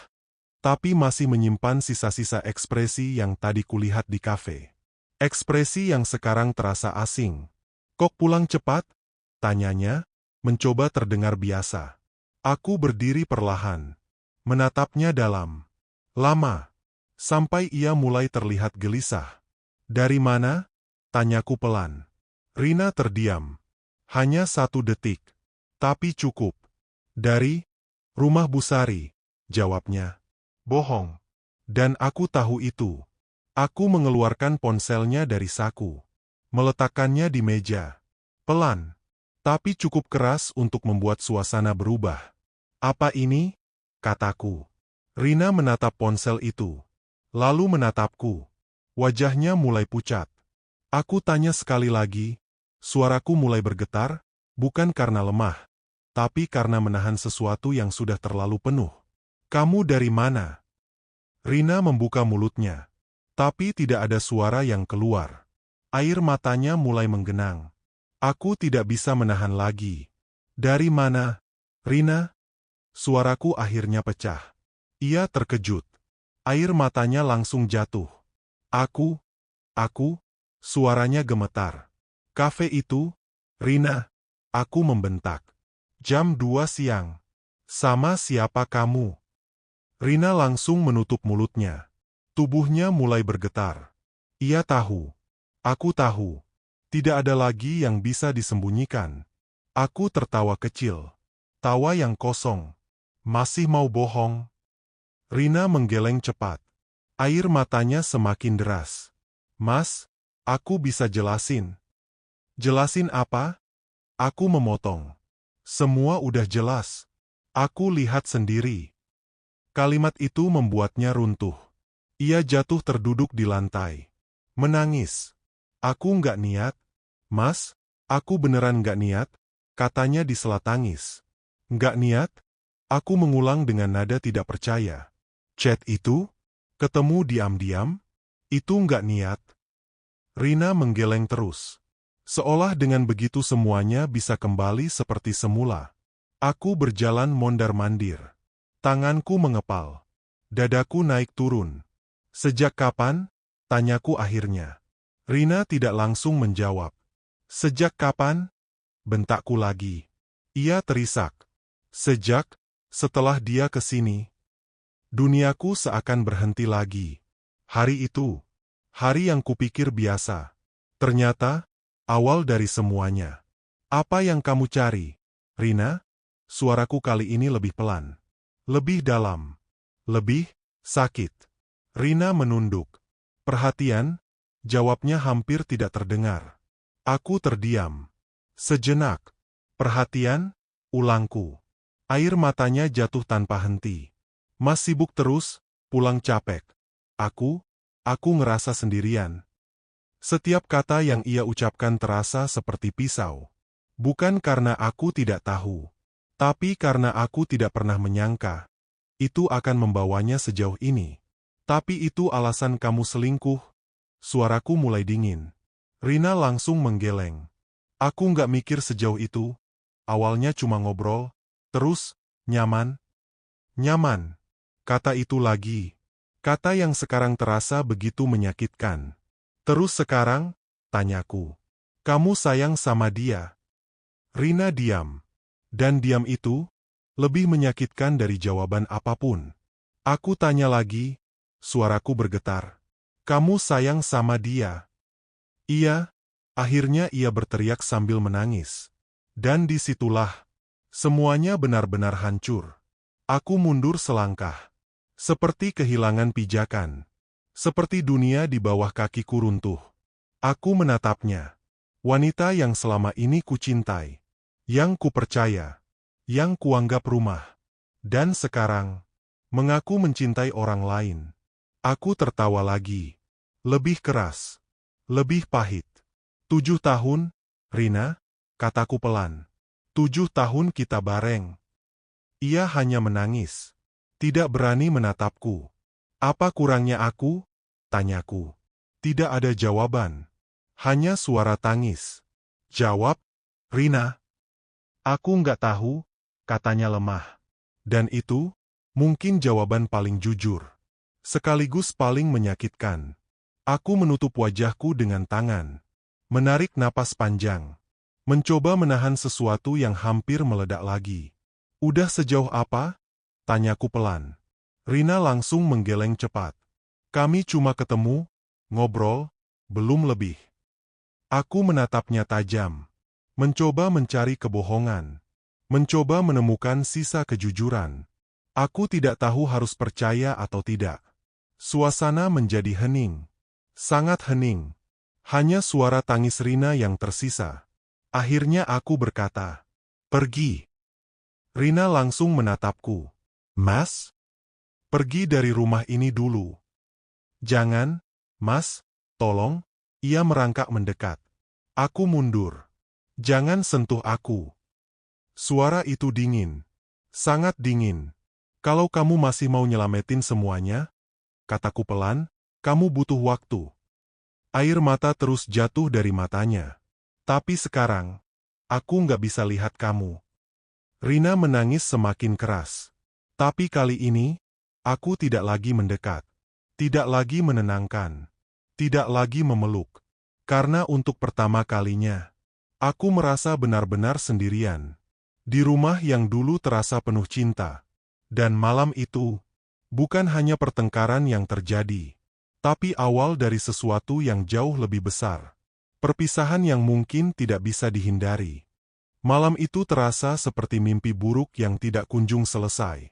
tapi masih menyimpan sisa-sisa ekspresi yang tadi kulihat di kafe. Ekspresi yang sekarang terasa asing. Kok pulang cepat? Tanyanya, mencoba terdengar biasa. Aku berdiri perlahan. Menatapnya dalam. Lama. Sampai ia mulai terlihat gelisah. Dari mana? Tanyaku pelan. Rina terdiam. Hanya 1 detik. Tapi cukup. Dari rumah Busari, jawabnya. Bohong. Dan aku tahu itu. Aku mengeluarkan ponselnya dari saku. Meletakkannya di meja. Pelan. Tapi cukup keras untuk membuat suasana berubah. Apa ini? Kataku. Rina menatap ponsel itu. Lalu menatapku. Wajahnya mulai pucat. Aku tanya sekali lagi. Suaraku mulai bergetar, bukan karena lemah, tapi karena menahan sesuatu yang sudah terlalu penuh. Kamu dari mana? Rina membuka mulutnya. Tapi tidak ada suara yang keluar. Air matanya mulai menggenang. Aku tidak bisa menahan lagi. Dari mana? Rina? Suaraku akhirnya pecah. Ia terkejut. Air matanya langsung jatuh. Aku, suaranya gemetar. Kafe itu, Rina, aku membentak. Jam 2 siang. Sama siapa kamu? Rina langsung menutup mulutnya. Tubuhnya mulai bergetar. Ia tahu. Aku tahu. Tidak ada lagi yang bisa disembunyikan. Aku tertawa kecil. Tawa yang kosong. Masih mau bohong? Rina menggeleng cepat. Air matanya semakin deras. Mas, aku bisa jelasin. Jelasin apa? Aku memotong. Semua udah jelas. Aku lihat sendiri. Kalimat itu membuatnya runtuh. Ia jatuh terduduk di lantai. Menangis. Aku nggak niat. Mas, aku beneran nggak niat, katanya di sela tangis. Nggak niat? Aku mengulang dengan nada tidak percaya. Chat itu? Ketemu diam-diam? Itu nggak niat. Rina menggeleng terus. Seolah dengan begitu semuanya bisa kembali seperti semula. Aku berjalan mondar-mandir. Tanganku mengepal. Dadaku naik turun. Sejak kapan? Tanyaku akhirnya. Rina tidak langsung menjawab. Sejak kapan? Bentakku lagi. Ia terisak. Setelah dia ke sini. Duniaku seakan berhenti lagi. Hari itu. Hari yang kupikir biasa. Ternyata, awal dari semuanya. Apa yang kamu cari, Rina? Suaraku kali ini lebih pelan. Lebih dalam. Lebih sakit. Rina menunduk. Perhatian? Jawabnya hampir tidak terdengar. Aku terdiam. Sejenak. Perhatian? Ulangku. Air matanya jatuh tanpa henti. Mas sibuk terus, pulang capek. Aku ngerasa sendirian. Setiap kata yang ia ucapkan terasa seperti pisau. Bukan karena aku tidak tahu, tapi karena aku tidak pernah menyangka itu akan membawanya sejauh ini. Tapi itu alasan kamu selingkuh. Suaraku mulai dingin. Rina langsung menggeleng. Aku nggak mikir sejauh itu. Awalnya cuma ngobrol, terus, nyaman. Nyaman. Kata itu lagi. Kata yang sekarang terasa begitu menyakitkan. Terus sekarang, tanyaku. Kamu sayang sama dia? Rina diam. Dan diam itu, lebih menyakitkan dari jawaban apapun. Aku tanya lagi, suaraku bergetar. Kamu sayang sama dia? Iya. Akhirnya ia berteriak sambil menangis. Dan disitulah, semuanya benar-benar hancur. Aku mundur selangkah. Seperti kehilangan pijakan. Seperti dunia di bawah kakiku runtuh. Aku menatapnya. Wanita yang selama ini kucintai. Yang kupercaya. Yang kuanggap rumah. Dan sekarang, mengaku mencintai orang lain. Aku tertawa lagi. Lebih keras. Lebih pahit. 7 tahun, Rina, kataku pelan. 7 tahun kita bareng. Ia hanya menangis. Tidak berani menatapku. Apa kurangnya aku? Tanyaku. Tidak ada jawaban. Hanya suara tangis. Jawab, Rina. Aku nggak tahu, katanya lemah. Dan itu, mungkin jawaban paling jujur. Sekaligus paling menyakitkan. Aku menutup wajahku dengan tangan. Menarik napas panjang. Mencoba menahan sesuatu yang hampir meledak lagi. Udah sejauh apa? Tanyaku pelan. Rina langsung menggeleng cepat. Kami cuma ketemu, ngobrol, belum lebih. Aku menatapnya tajam. Mencoba mencari kebohongan. Mencoba menemukan sisa kejujuran. Aku tidak tahu harus percaya atau tidak. Suasana menjadi hening. Sangat hening. Hanya suara tangis Rina yang tersisa. Akhirnya aku berkata, pergi. Rina langsung menatapku. Mas? Pergi dari rumah ini dulu. Jangan, Mas, tolong. Ia merangkak mendekat. Aku mundur. Jangan sentuh aku. Suara itu dingin. Sangat dingin. Kalau kamu masih mau nyelamatin semuanya, kataku pelan, kamu butuh waktu. Air mata terus jatuh dari matanya. Tapi sekarang, aku nggak bisa lihat kamu. Rina menangis semakin keras. Tapi kali ini, aku tidak lagi mendekat. Tidak lagi menenangkan. Tidak lagi memeluk. Karena untuk pertama kalinya, aku merasa benar-benar sendirian. Di rumah yang dulu terasa penuh cinta. Dan malam itu, bukan hanya pertengkaran yang terjadi, tapi awal dari sesuatu yang jauh lebih besar. Perpisahan yang mungkin tidak bisa dihindari. Malam itu terasa seperti mimpi buruk yang tidak kunjung selesai.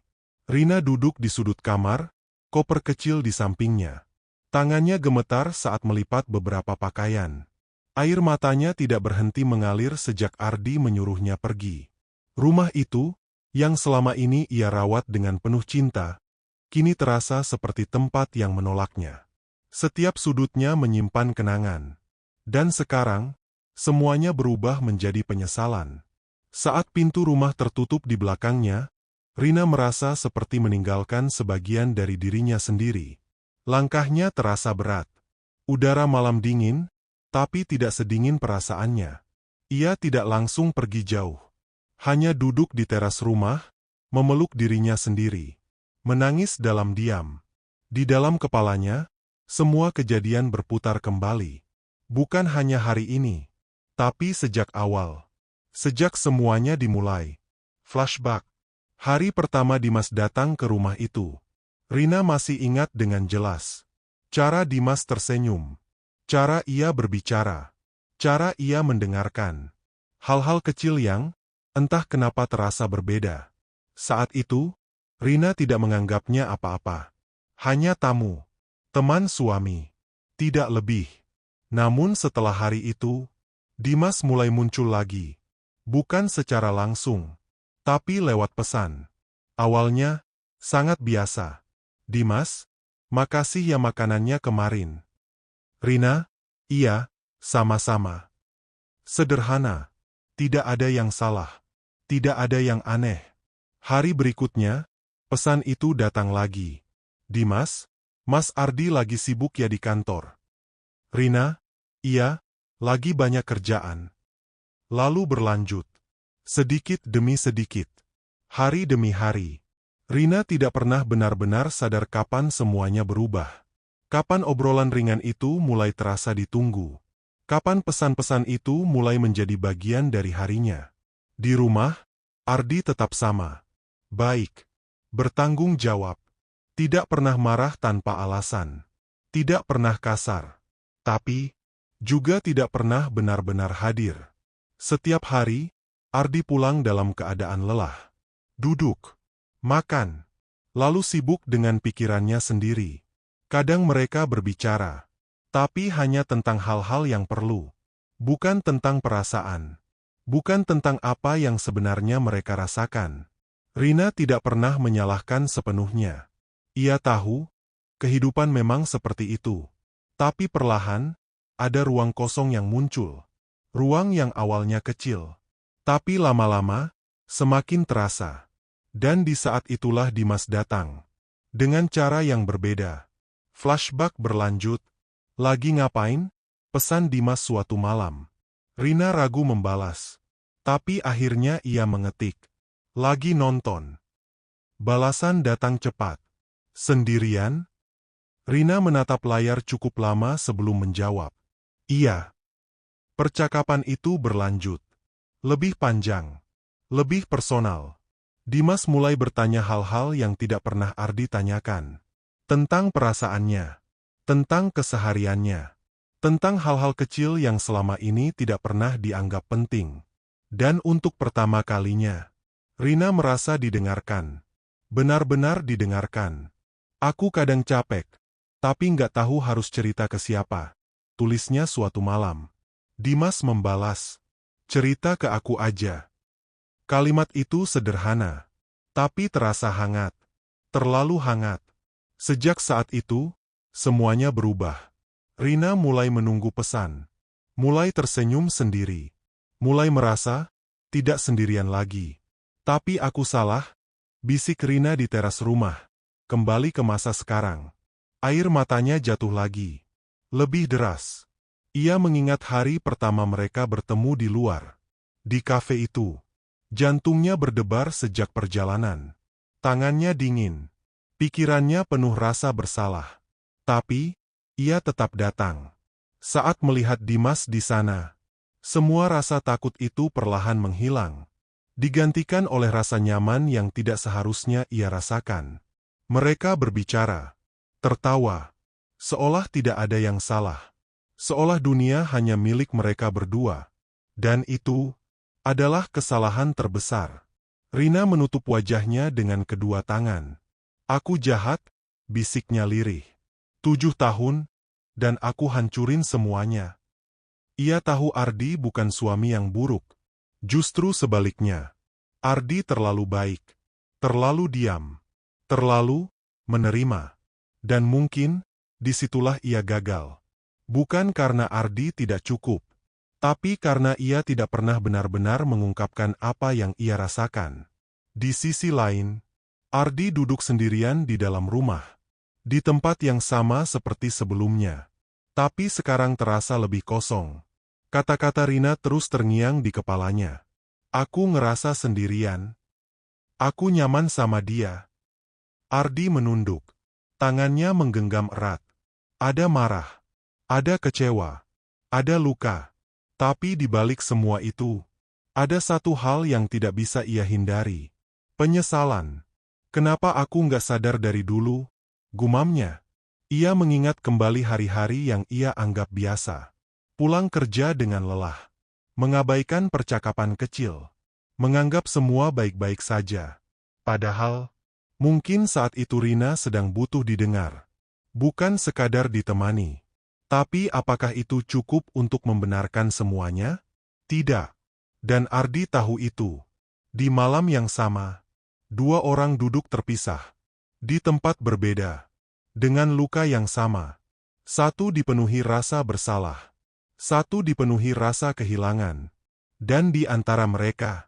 Rina duduk di sudut kamar, koper kecil di sampingnya. Tangannya gemetar saat melipat beberapa pakaian. Air matanya tidak berhenti mengalir sejak Ardi menyuruhnya pergi. Rumah itu, yang selama ini ia rawat dengan penuh cinta, kini terasa seperti tempat yang menolaknya. Setiap sudutnya menyimpan kenangan. Dan sekarang, semuanya berubah menjadi penyesalan. Saat pintu rumah tertutup di belakangnya, Rina merasa seperti meninggalkan sebagian dari dirinya sendiri. Langkahnya terasa berat. Udara malam dingin, tapi tidak sedingin perasaannya. Ia tidak langsung pergi jauh. Hanya duduk di teras rumah, memeluk dirinya sendiri. Menangis dalam diam. Di dalam kepalanya, semua kejadian berputar kembali. Bukan hanya hari ini, tapi sejak awal. Sejak semuanya dimulai. Flashback. Hari pertama Dimas datang ke rumah itu. Rina masih ingat dengan jelas. Cara Dimas tersenyum. Cara ia berbicara. Cara ia mendengarkan. Hal-hal kecil yang, entah kenapa terasa berbeda. Saat itu, Rina tidak menganggapnya apa-apa. Hanya tamu. Teman suami. Tidak lebih. Namun setelah hari itu, Dimas mulai muncul lagi. Bukan secara langsung, tapi lewat pesan. Awalnya, sangat biasa. Dimas, makasih ya makanannya kemarin. Rina, iya, sama-sama. Sederhana. Tidak ada yang salah. Tidak ada yang aneh. Hari berikutnya, pesan itu datang lagi. Dimas, Mas Ardi lagi sibuk ya di kantor. Rina, iya, lagi banyak kerjaan. Lalu berlanjut. Sedikit demi sedikit. Hari demi hari. Rina tidak pernah benar-benar sadar kapan semuanya berubah. Kapan obrolan ringan itu mulai terasa ditunggu. Kapan pesan-pesan itu mulai menjadi bagian dari harinya. Di rumah, Ardi tetap sama. Baik. Bertanggung jawab. Tidak pernah marah tanpa alasan. Tidak pernah kasar. Tapi, juga tidak pernah benar-benar hadir. Setiap hari, Ardi pulang dalam keadaan lelah. Duduk. Makan. Lalu sibuk dengan pikirannya sendiri. Kadang mereka berbicara. Tapi hanya tentang hal-hal yang perlu. Bukan tentang perasaan. Bukan tentang apa yang sebenarnya mereka rasakan. Rina tidak pernah menyalahkan sepenuhnya. Ia tahu, kehidupan memang seperti itu. Tapi perlahan, ada ruang kosong yang muncul. Ruang yang awalnya kecil. Tapi lama-lama, semakin terasa. Dan di saat itulah Dimas datang. Dengan cara yang berbeda. Flashback berlanjut. Lagi ngapain? Pesan Dimas suatu malam. Rina ragu membalas. Tapi akhirnya ia mengetik. Lagi nonton. Balasan datang cepat. Sendirian? Rina menatap layar cukup lama sebelum menjawab. Iya. Percakapan itu berlanjut. Lebih panjang. Lebih personal. Dimas mulai bertanya hal-hal yang tidak pernah Ardi tanyakan. Tentang perasaannya. Tentang kesehariannya. Tentang hal-hal kecil yang selama ini tidak pernah dianggap penting. Dan untuk pertama kalinya, Rina merasa didengarkan. Benar-benar didengarkan. Aku kadang capek. Tapi nggak tahu harus cerita ke siapa. Tulisnya suatu malam. Dimas membalas. Cerita ke aku aja. Kalimat itu sederhana. Tapi terasa hangat. Terlalu hangat. Sejak saat itu, semuanya berubah. Rina mulai menunggu pesan. Mulai tersenyum sendiri. Mulai merasa, tidak sendirian lagi. Tapi aku salah, bisik Rina di teras rumah. Kembali ke masa sekarang. Air matanya jatuh lagi. Lebih deras. Ia mengingat hari pertama mereka bertemu di luar. Di kafe itu. Jantungnya berdebar sejak perjalanan. Tangannya dingin. Pikirannya penuh rasa bersalah. Tapi, ia tetap datang. Saat melihat Dimas di sana, semua rasa takut itu perlahan menghilang. Digantikan oleh rasa nyaman yang tidak seharusnya ia rasakan. Mereka berbicara. Tertawa. Seolah tidak ada yang salah. Seolah dunia hanya milik mereka berdua. Dan itu adalah kesalahan terbesar. Rina menutup wajahnya dengan kedua tangan. Aku jahat, bisiknya lirih. 7 tahun, dan aku hancurin semuanya. Ia tahu Ardi bukan suami yang buruk. Justru sebaliknya. Ardi terlalu baik. Terlalu diam. Terlalu menerima. Dan mungkin, disitulah ia gagal. Bukan karena Ardi tidak cukup, tapi karena ia tidak pernah benar-benar mengungkapkan apa yang ia rasakan. Di sisi lain, Ardi duduk sendirian di dalam rumah, di tempat yang sama seperti sebelumnya. Tapi sekarang terasa lebih kosong. Kata-kata Rina terus terngiang di kepalanya. Aku ngerasa sendirian. Aku nyaman sama dia. Ardi menunduk. Tangannya menggenggam erat. Ada marah. Ada kecewa. Ada luka. Tapi di balik semua itu, ada satu hal yang tidak bisa ia hindari. Penyesalan. Kenapa aku nggak sadar dari dulu? Gumamnya. Ia mengingat kembali hari-hari yang ia anggap biasa. Pulang kerja dengan lelah. Mengabaikan percakapan kecil. Menganggap semua baik-baik saja. Padahal, mungkin saat itu Rina sedang butuh didengar. Bukan sekadar ditemani. Tapi apakah itu cukup untuk membenarkan semuanya? Tidak. Dan Ardi tahu itu. Di malam yang sama, dua orang duduk terpisah. Di tempat berbeda. Dengan luka yang sama. Satu dipenuhi rasa bersalah. Satu dipenuhi rasa kehilangan. Dan di antara mereka,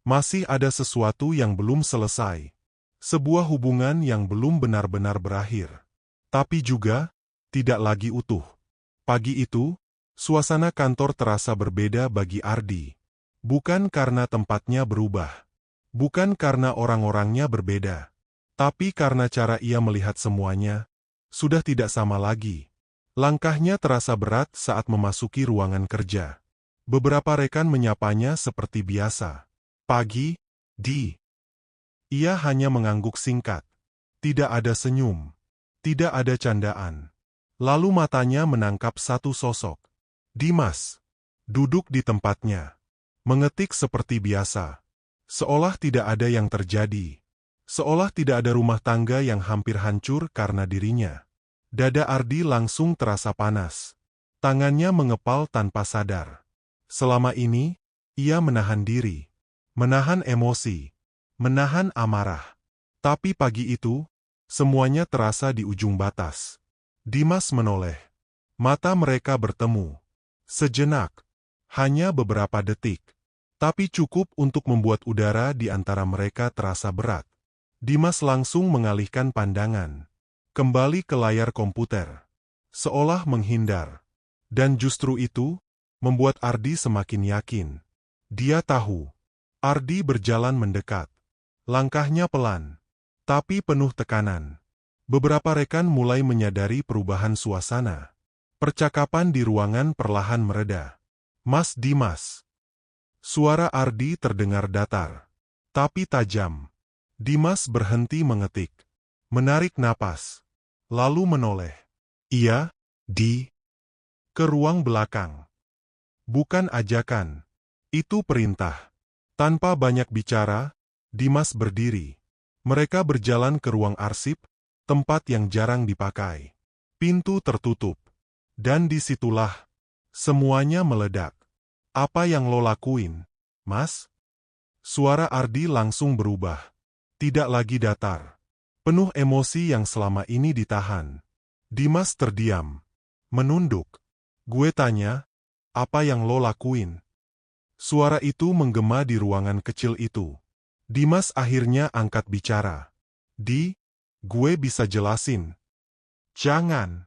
masih ada sesuatu yang belum selesai. Sebuah hubungan yang belum benar-benar berakhir. Tapi juga, tidak lagi utuh. Pagi itu, suasana kantor terasa berbeda bagi Ardi. Bukan karena tempatnya berubah. Bukan karena orang-orangnya berbeda. Tapi karena cara ia melihat semuanya, sudah tidak sama lagi. Langkahnya terasa berat saat memasuki ruangan kerja. Beberapa rekan menyapanya seperti biasa. Pagi, Di. Ia hanya mengangguk singkat. Tidak ada senyum. Tidak ada candaan. Lalu matanya menangkap satu sosok. Dimas. Duduk di tempatnya. Mengetik seperti biasa. Seolah tidak ada yang terjadi. Seolah tidak ada rumah tangga yang hampir hancur karena dirinya. Dada Ardi langsung terasa panas. Tangannya mengepal tanpa sadar. Selama ini, ia menahan diri. Menahan emosi. Menahan amarah. Tapi pagi itu, semuanya terasa di ujung batas. Dimas menoleh. Mata mereka bertemu. Sejenak. Hanya beberapa detik. Tapi cukup untuk membuat udara di antara mereka terasa berat. Dimas langsung mengalihkan pandangan. Kembali ke layar komputer. Seolah menghindar. Dan justru itu, membuat Ardi semakin yakin. Dia tahu. Ardi berjalan mendekat. Langkahnya pelan. Tapi penuh tekanan. Beberapa rekan mulai menyadari perubahan suasana. Percakapan di ruangan perlahan mereda. Mas Dimas. Suara Ardi terdengar datar. Tapi tajam. Dimas berhenti mengetik. Menarik napas. Lalu menoleh. Iya, Di. Ke ruang belakang. Bukan ajakan. Itu perintah. Tanpa banyak bicara, Dimas berdiri. Mereka berjalan ke ruang arsip, tempat yang jarang dipakai. Pintu tertutup. Dan disitulah, semuanya meledak. Apa yang lo lakuin, Mas? Suara Ardi langsung berubah. Tidak lagi datar. Penuh emosi yang selama ini ditahan. Dimas terdiam. Menunduk. Gue tanya, apa yang lo lakuin? Suara itu menggema di ruangan kecil itu. Dimas akhirnya angkat bicara. Di, gue bisa jelasin. Jangan.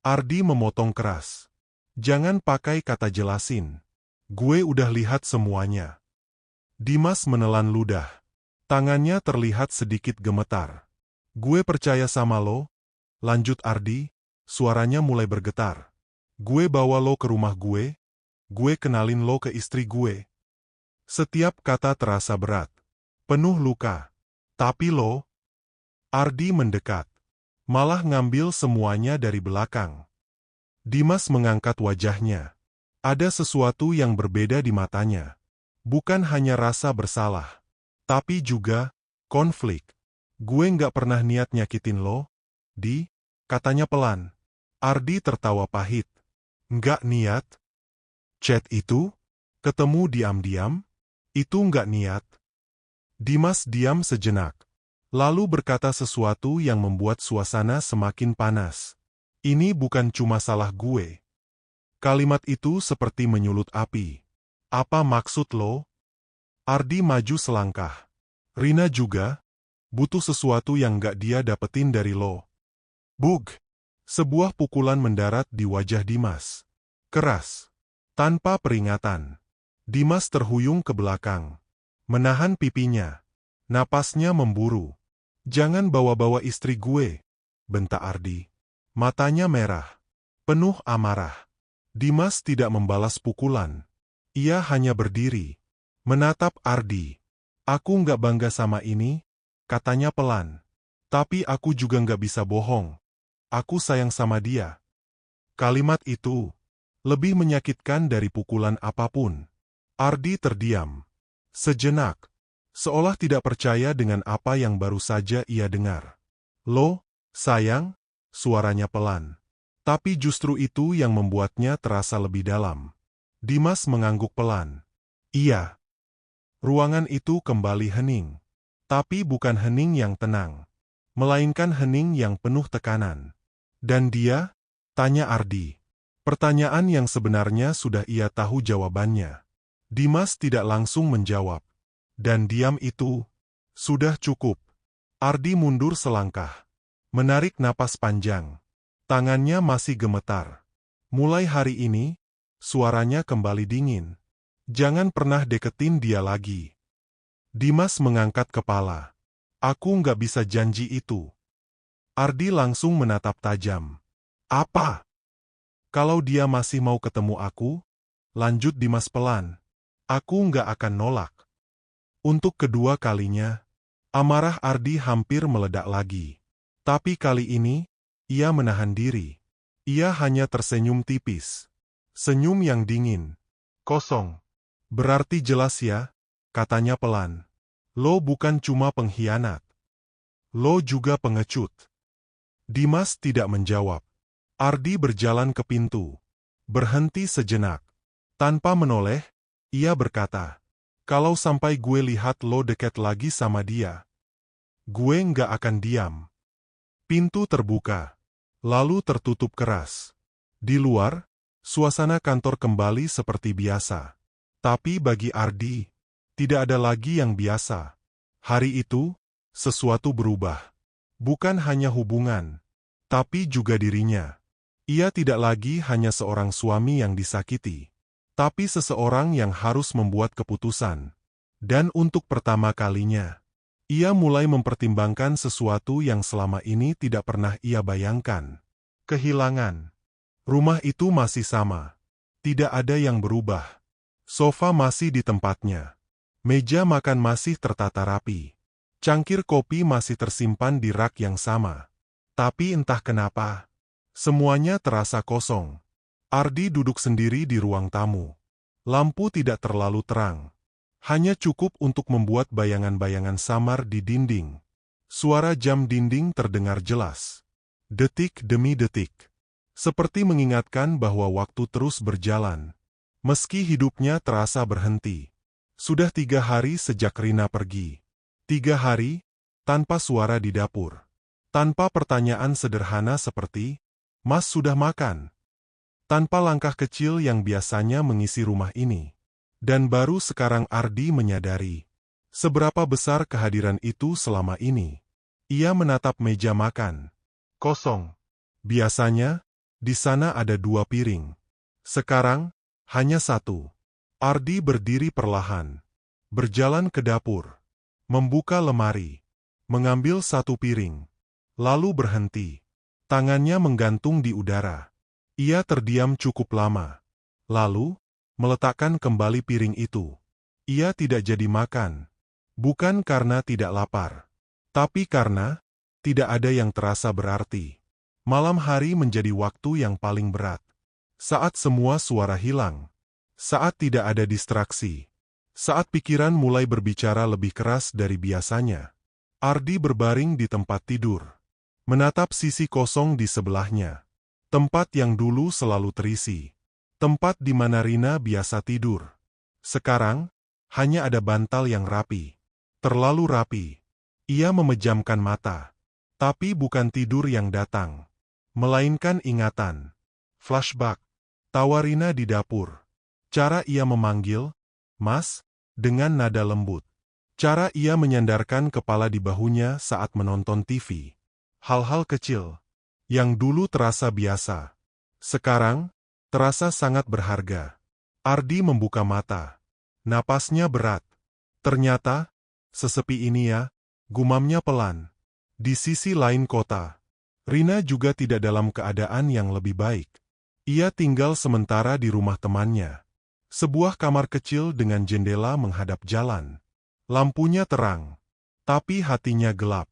Ardi memotong keras. Jangan pakai kata jelasin. Gue udah lihat semuanya. Dimas menelan ludah. Tangannya terlihat sedikit gemetar. Gue percaya sama lo, lanjut Ardi, suaranya mulai bergetar. Gue bawa lo ke rumah gue kenalin lo ke istri gue. Setiap kata terasa berat, penuh luka. Tapi lo, Ardi mendekat, malah ngambil semuanya dari belakang. Dimas mengangkat wajahnya. Ada sesuatu yang berbeda di matanya. Bukan hanya rasa bersalah. Tapi juga, konflik. Gue nggak pernah niat nyakitin lo, Di, katanya pelan. Ardi tertawa pahit. Nggak niat? Chat itu? Ketemu diam-diam? Itu nggak niat? Dimas diam sejenak. Lalu berkata sesuatu yang membuat suasana semakin panas. Ini bukan cuma salah gue. Kalimat itu seperti menyulut api. Apa maksud lo? Ardi maju selangkah. Rina juga butuh sesuatu yang gak dia dapetin dari lo. Bug! Sebuah pukulan mendarat di wajah Dimas. Keras. Tanpa peringatan. Dimas terhuyung ke belakang. Menahan pipinya. Napasnya memburu. Jangan bawa-bawa istri gue, bentak Ardi. Matanya merah. Penuh amarah. Dimas tidak membalas pukulan. Ia hanya berdiri. Menatap Ardi. Aku nggak bangga sama ini, katanya pelan. Tapi aku juga nggak bisa bohong. Aku sayang sama dia. Kalimat itu lebih menyakitkan dari pukulan apapun. Ardi terdiam. Sejenak. Seolah tidak percaya dengan apa yang baru saja ia dengar. Lo, sayang, suaranya pelan. Tapi justru itu yang membuatnya terasa lebih dalam. Dimas mengangguk pelan. Iya. Ruangan itu kembali hening. Tapi bukan hening yang tenang. Melainkan hening yang penuh tekanan. Dan dia? Tanya Ardi. Pertanyaan yang sebenarnya sudah ia tahu jawabannya. Dimas tidak langsung menjawab. Dan diam itu sudah cukup. Ardi mundur selangkah. Menarik napas panjang. Tangannya masih gemetar. Mulai hari ini, suaranya kembali dingin. Jangan pernah deketin dia lagi. Dimas mengangkat kepala. Aku nggak bisa janji itu. Ardi langsung menatap tajam. Apa? Kalau dia masih mau ketemu aku, lanjut Dimas pelan. Aku nggak akan nolak. Untuk kedua kalinya, amarah Ardi hampir meledak lagi. Tapi kali ini, ia menahan diri. Ia hanya tersenyum tipis. Senyum yang dingin. Kosong. Berarti jelas ya, katanya pelan. Lo bukan cuma pengkhianat. Lo juga pengecut. Dimas tidak menjawab. Ardi berjalan ke pintu. Berhenti sejenak. Tanpa menoleh, ia berkata, kalau sampai gue lihat lo dekat lagi sama dia, gue nggak akan diam. Pintu terbuka. Lalu tertutup keras. Di luar, suasana kantor kembali seperti biasa. Tapi bagi Ardi, tidak ada lagi yang biasa. Hari itu, sesuatu berubah. Bukan hanya hubungan, tapi juga dirinya. Ia tidak lagi hanya seorang suami yang disakiti, tapi seseorang yang harus membuat keputusan. Dan untuk pertama kalinya, ia mulai mempertimbangkan sesuatu yang selama ini tidak pernah ia bayangkan. Kehilangan. Rumah itu masih sama. Tidak ada yang berubah. Sofa masih di tempatnya. Meja makan masih tertata rapi. Cangkir kopi masih tersimpan di rak yang sama. Tapi entah kenapa, semuanya terasa kosong. Ardi duduk sendiri di ruang tamu. Lampu tidak terlalu terang. Hanya cukup untuk membuat bayangan-bayangan samar di dinding. Suara jam dinding terdengar jelas. Detik demi detik. Seperti mengingatkan bahwa waktu terus berjalan. Meski hidupnya terasa berhenti. Sudah 3 hari sejak Rina pergi. 3 hari, tanpa suara di dapur. Tanpa pertanyaan sederhana seperti, Mas sudah makan? Tanpa langkah kecil yang biasanya mengisi rumah ini. Dan baru sekarang Ardi menyadari seberapa besar kehadiran itu selama ini. Ia menatap meja makan. Kosong. Biasanya, di sana ada 2 piring. Sekarang, hanya 1. Ardi berdiri perlahan. Berjalan ke dapur. Membuka lemari. Mengambil 1 piring. Lalu berhenti. Tangannya menggantung di udara. Ia terdiam cukup lama. Lalu, meletakkan kembali piring itu. Ia tidak jadi makan. Bukan karena tidak lapar. Tapi karena, tidak ada yang terasa berarti. Malam hari menjadi waktu yang paling berat. Saat semua suara hilang. Saat tidak ada distraksi. Saat pikiran mulai berbicara lebih keras dari biasanya. Ardi berbaring di tempat tidur. Menatap sisi kosong di sebelahnya. Tempat yang dulu selalu terisi. Tempat di mana Rina biasa tidur. Sekarang, hanya ada bantal yang rapi. Terlalu rapi. Ia memejamkan mata. Tapi bukan tidur yang datang. melainkan ingatan. Flashback. Tawa Rina di dapur. Cara ia memanggil, "Mas," dengan nada lembut. Cara ia menyandarkan kepala di bahunya saat menonton TV. Hal-hal kecil yang dulu terasa biasa, sekarang terasa sangat berharga. Ardi membuka mata. Napasnya berat. Ternyata, sesepi ini ya, gumamnya pelan. Di sisi lain kota, Rina juga tidak dalam keadaan yang lebih baik. Ia tinggal sementara di rumah temannya. Sebuah kamar kecil dengan jendela menghadap jalan. Lampunya terang, tapi hatinya gelap.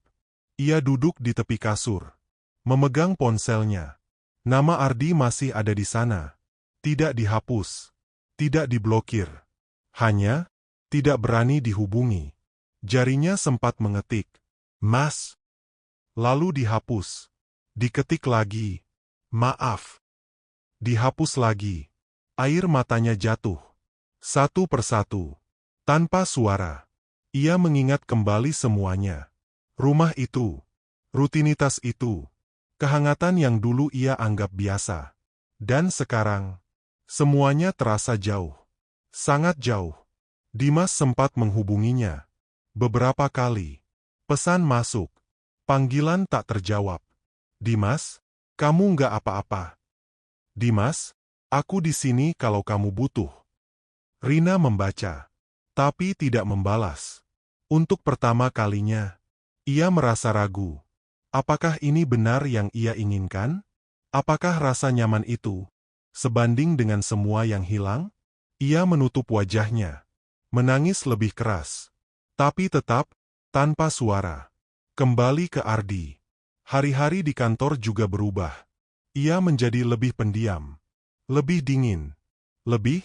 Ia duduk di tepi kasur, memegang ponselnya. Nama Ardi masih ada di sana. Tidak dihapus, tidak diblokir. Hanya, tidak berani dihubungi. Jarinya sempat mengetik, "Mas." Lalu dihapus. Diketik lagi, "Maaf." Dihapus lagi. Air matanya jatuh. Satu persatu. Tanpa suara. Ia mengingat kembali semuanya. Rumah itu. Rutinitas itu. Kehangatan yang dulu ia anggap biasa. Dan sekarang, semuanya terasa jauh. Sangat jauh. Dimas sempat menghubunginya. Beberapa kali. Pesan masuk. Panggilan tak terjawab. "Dimas, kamu nggak apa-apa?" "Dimas, aku di sini kalau kamu butuh." Rina membaca, tapi tidak membalas. Untuk pertama kalinya, ia merasa ragu. Apakah ini benar yang ia inginkan? Apakah rasa nyaman itu sebanding dengan semua yang hilang? Ia menutup wajahnya, menangis lebih keras, tapi tetap tanpa suara. Kembali ke Ardi. Hari-hari di kantor juga berubah. Ia menjadi lebih pendiam, lebih dingin, lebih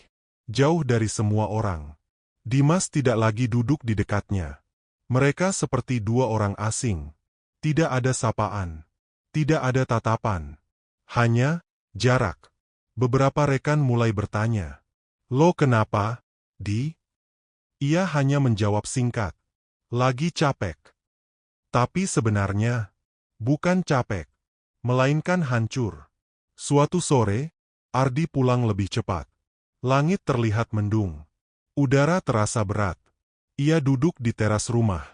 jauh dari semua orang. Dimas tidak lagi duduk di dekatnya. Mereka seperti dua orang asing. Tidak ada sapaan, tidak ada tatapan. Hanya jarak. Beberapa rekan mulai bertanya, "Lo kenapa, Di?" Ia hanya menjawab singkat, "Lagi capek." Tapi sebenarnya, bukan capek, melainkan hancur. Suatu sore, Ardi pulang lebih cepat. Langit terlihat mendung. Udara terasa berat. Ia duduk di teras rumah.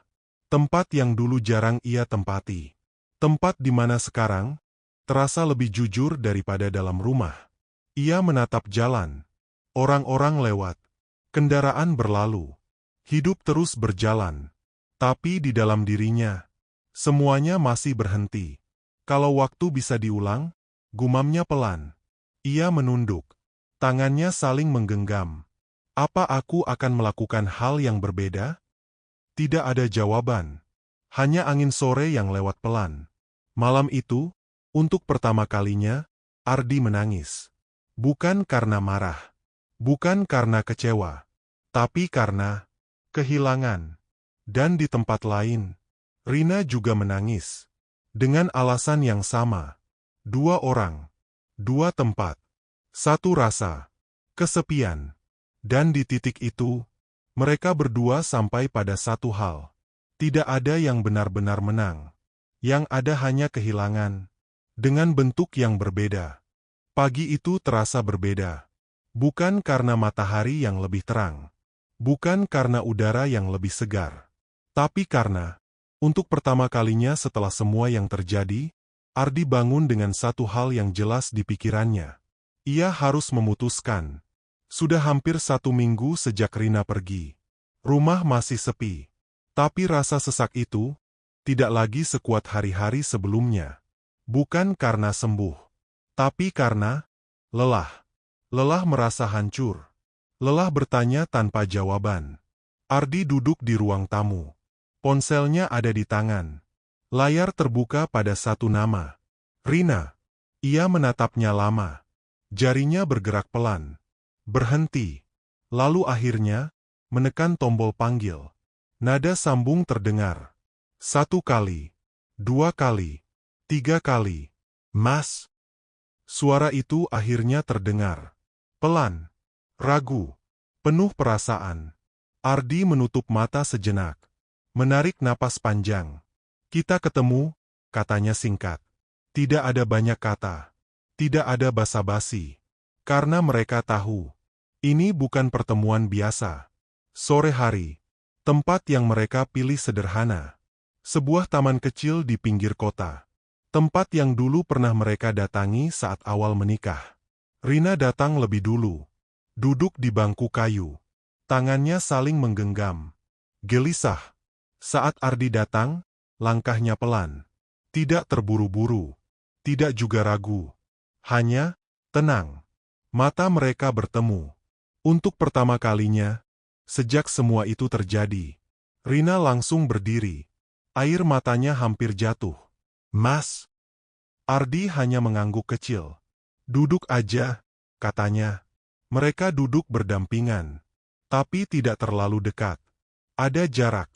Tempat yang dulu jarang ia tempati. Tempat di mana sekarang terasa lebih jujur daripada dalam rumah. Ia menatap jalan. Orang-orang lewat. Kendaraan berlalu. Hidup terus berjalan. Tapi di dalam dirinya, semuanya masih berhenti. Kalau waktu bisa diulang, gumamnya pelan. Ia menunduk. Tangannya saling menggenggam. Apa aku akan melakukan hal yang berbeda? Tidak ada jawaban. Hanya angin sore yang lewat pelan. Malam itu, untuk pertama kalinya, Ardi menangis. Bukan karena marah. Bukan karena kecewa. Tapi karena kehilangan. Dan di tempat lain, Rina juga menangis. Dengan alasan yang sama. Dua orang. Dua tempat. Satu rasa. Kesepian. Dan di titik itu, mereka berdua sampai pada satu hal. Tidak ada yang benar-benar menang. Yang ada hanya kehilangan. Dengan bentuk yang berbeda. Pagi itu terasa berbeda. Bukan karena matahari yang lebih terang. Bukan karena udara yang lebih segar. Tapi karena, untuk pertama kalinya setelah semua yang terjadi, Ardi bangun dengan satu hal yang jelas di pikirannya. Ia harus memutuskan. Sudah hampir 1 minggu sejak Rina pergi. Rumah masih sepi. Tapi rasa sesak itu tidak lagi sekuat hari-hari sebelumnya. Bukan karena sembuh. Tapi karena lelah. Lelah merasa hancur. Lelah bertanya tanpa jawaban. Ardi duduk di ruang tamu. Ponselnya ada di tangan. Layar terbuka pada satu nama. Rina. Ia menatapnya lama. Jarinya bergerak pelan. Berhenti. Lalu akhirnya, menekan tombol panggil. Nada sambung terdengar. 1 kali. 2 kali. 3 kali. "Mas." Suara itu akhirnya terdengar. Pelan. Ragu. Penuh perasaan. Ardi menutup mata sejenak. Menarik napas panjang. "Kita ketemu," katanya singkat. Tidak ada banyak kata. Tidak ada basa-basi. Karena mereka tahu, ini bukan pertemuan biasa. Sore hari, tempat yang mereka pilih sederhana. Sebuah taman kecil di pinggir kota. Tempat yang dulu pernah mereka datangi saat awal menikah. Rina datang lebih dulu. Duduk di bangku kayu. Tangannya saling menggenggam. Gelisah. Saat Ardi datang, langkahnya pelan. Tidak terburu-buru. Tidak juga ragu. Hanya tenang. Mata mereka bertemu. Untuk pertama kalinya, sejak semua itu terjadi, Rina langsung berdiri. Air matanya hampir jatuh. Mas. Ardi hanya mengangguk kecil. Duduk aja, katanya. Mereka duduk berdampingan. Tapi tidak terlalu dekat. Ada jarak.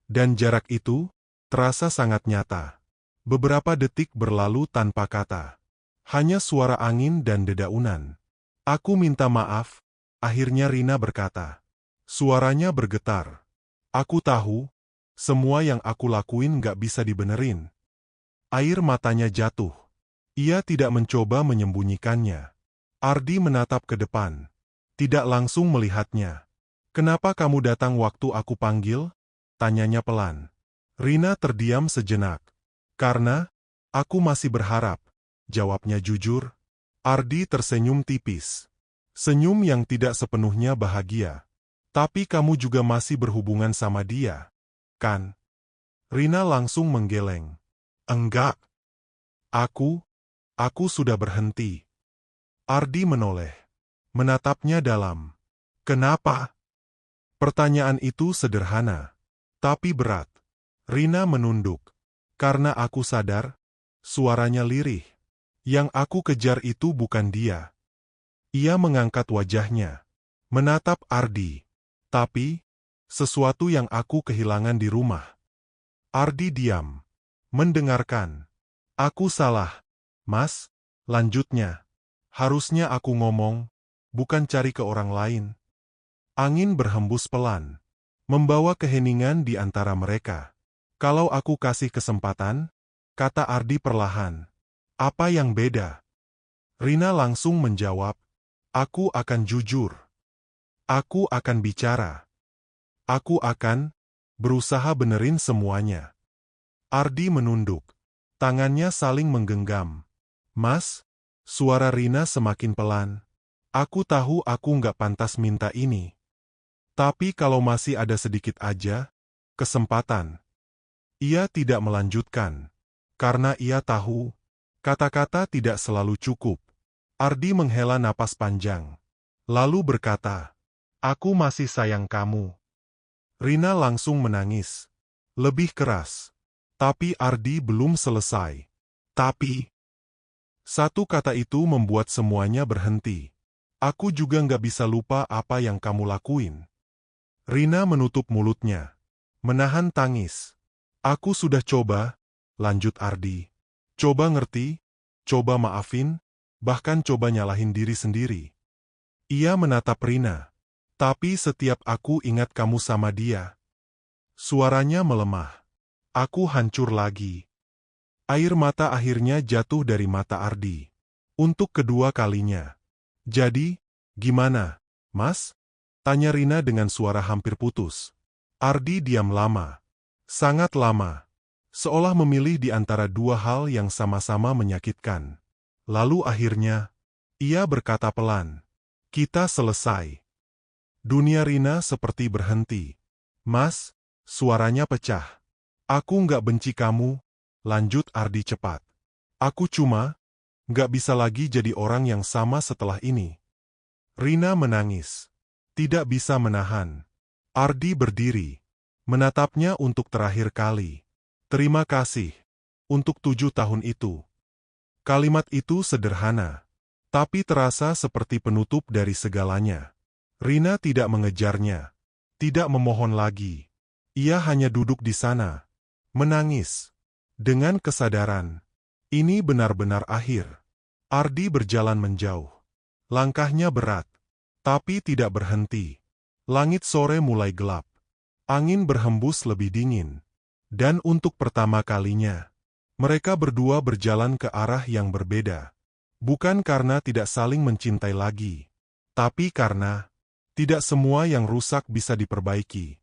Dan jarak itu terasa sangat nyata. Beberapa detik berlalu tanpa kata. Hanya suara angin dan dedaunan. Aku minta maaf, akhirnya Rina berkata. Suaranya bergetar. Aku tahu, semua yang aku lakuin gak bisa dibenerin. Air matanya jatuh. Ia tidak mencoba menyembunyikannya. Ardi menatap ke depan. Tidak langsung melihatnya. Kenapa kamu datang waktu aku panggil? Tanyanya pelan. Rina terdiam sejenak. Karena, aku masih berharap. Jawabnya jujur. Ardi tersenyum tipis. Senyum yang tidak sepenuhnya bahagia. Tapi kamu juga masih berhubungan sama dia, kan? Rina langsung menggeleng. Enggak. Aku sudah berhenti. Ardi menoleh. Menatapnya dalam. Kenapa? Pertanyaan itu sederhana. Tapi berat. Rina menunduk. Karena aku sadar, suaranya lirih. Yang aku kejar itu bukan dia. Ia mengangkat wajahnya. Menatap Ardi. Tapi, sesuatu yang aku kehilangan di rumah. Ardi diam. Mendengarkan. Aku salah, Mas, lanjutnya. Harusnya aku ngomong, bukan cari ke orang lain. Angin berhembus pelan. Membawa keheningan di antara mereka. Kalau aku kasih kesempatan, kata Ardi perlahan. Apa yang beda? Rina langsung menjawab. Aku akan jujur. Aku akan bicara. Aku akan berusaha benerin semuanya. Ardi menunduk. Tangannya saling menggenggam. Mas, suara Rina semakin pelan. Aku tahu aku nggak pantas minta ini. Tapi kalau masih ada sedikit aja kesempatan. Ia tidak melanjutkan. Karena ia tahu, kata-kata tidak selalu cukup. Ardi menghela napas panjang. Lalu berkata, aku masih sayang kamu. Rina langsung menangis. Lebih keras. Tapi Ardi belum selesai. Tapi, satu kata itu membuat semuanya berhenti. Aku juga nggak bisa lupa apa yang kamu lakuin. Rina menutup mulutnya. Menahan tangis. Aku sudah coba, lanjut Ardi. Coba ngerti, coba maafin, bahkan coba nyalahin diri sendiri. Ia menatap Rina. Tapi setiap aku ingat kamu sama dia. Suaranya melemah. Aku hancur lagi. Air mata akhirnya jatuh dari mata Ardi. Untuk kedua kalinya. Jadi, gimana, Mas? Tanya Rina dengan suara hampir putus. Ardi diam lama. Sangat lama. Seolah memilih di antara dua hal yang sama-sama menyakitkan. Lalu akhirnya, ia berkata pelan. Kita selesai. Dunia Rina seperti berhenti. Mas, suaranya pecah. Aku nggak benci kamu, lanjut Ardi cepat. Aku cuma nggak bisa lagi jadi orang yang sama setelah ini. Rina menangis. Tidak bisa menahan. Ardi berdiri. Menatapnya untuk terakhir kali. Terima kasih. Untuk 7 tahun itu. Kalimat itu sederhana. Tapi terasa seperti penutup dari segalanya. Rina tidak mengejarnya. Tidak memohon lagi. Ia hanya duduk di sana. Menangis. Dengan kesadaran. Ini benar-benar akhir. Ardi berjalan menjauh. Langkahnya berat. Tapi tidak berhenti. Langit sore mulai gelap. Angin berhembus lebih dingin. Dan untuk pertama kalinya, Mereka berdua berjalan ke arah yang berbeda. Bukan karena tidak saling mencintai lagi, tapi karena tidak semua yang rusak bisa diperbaiki.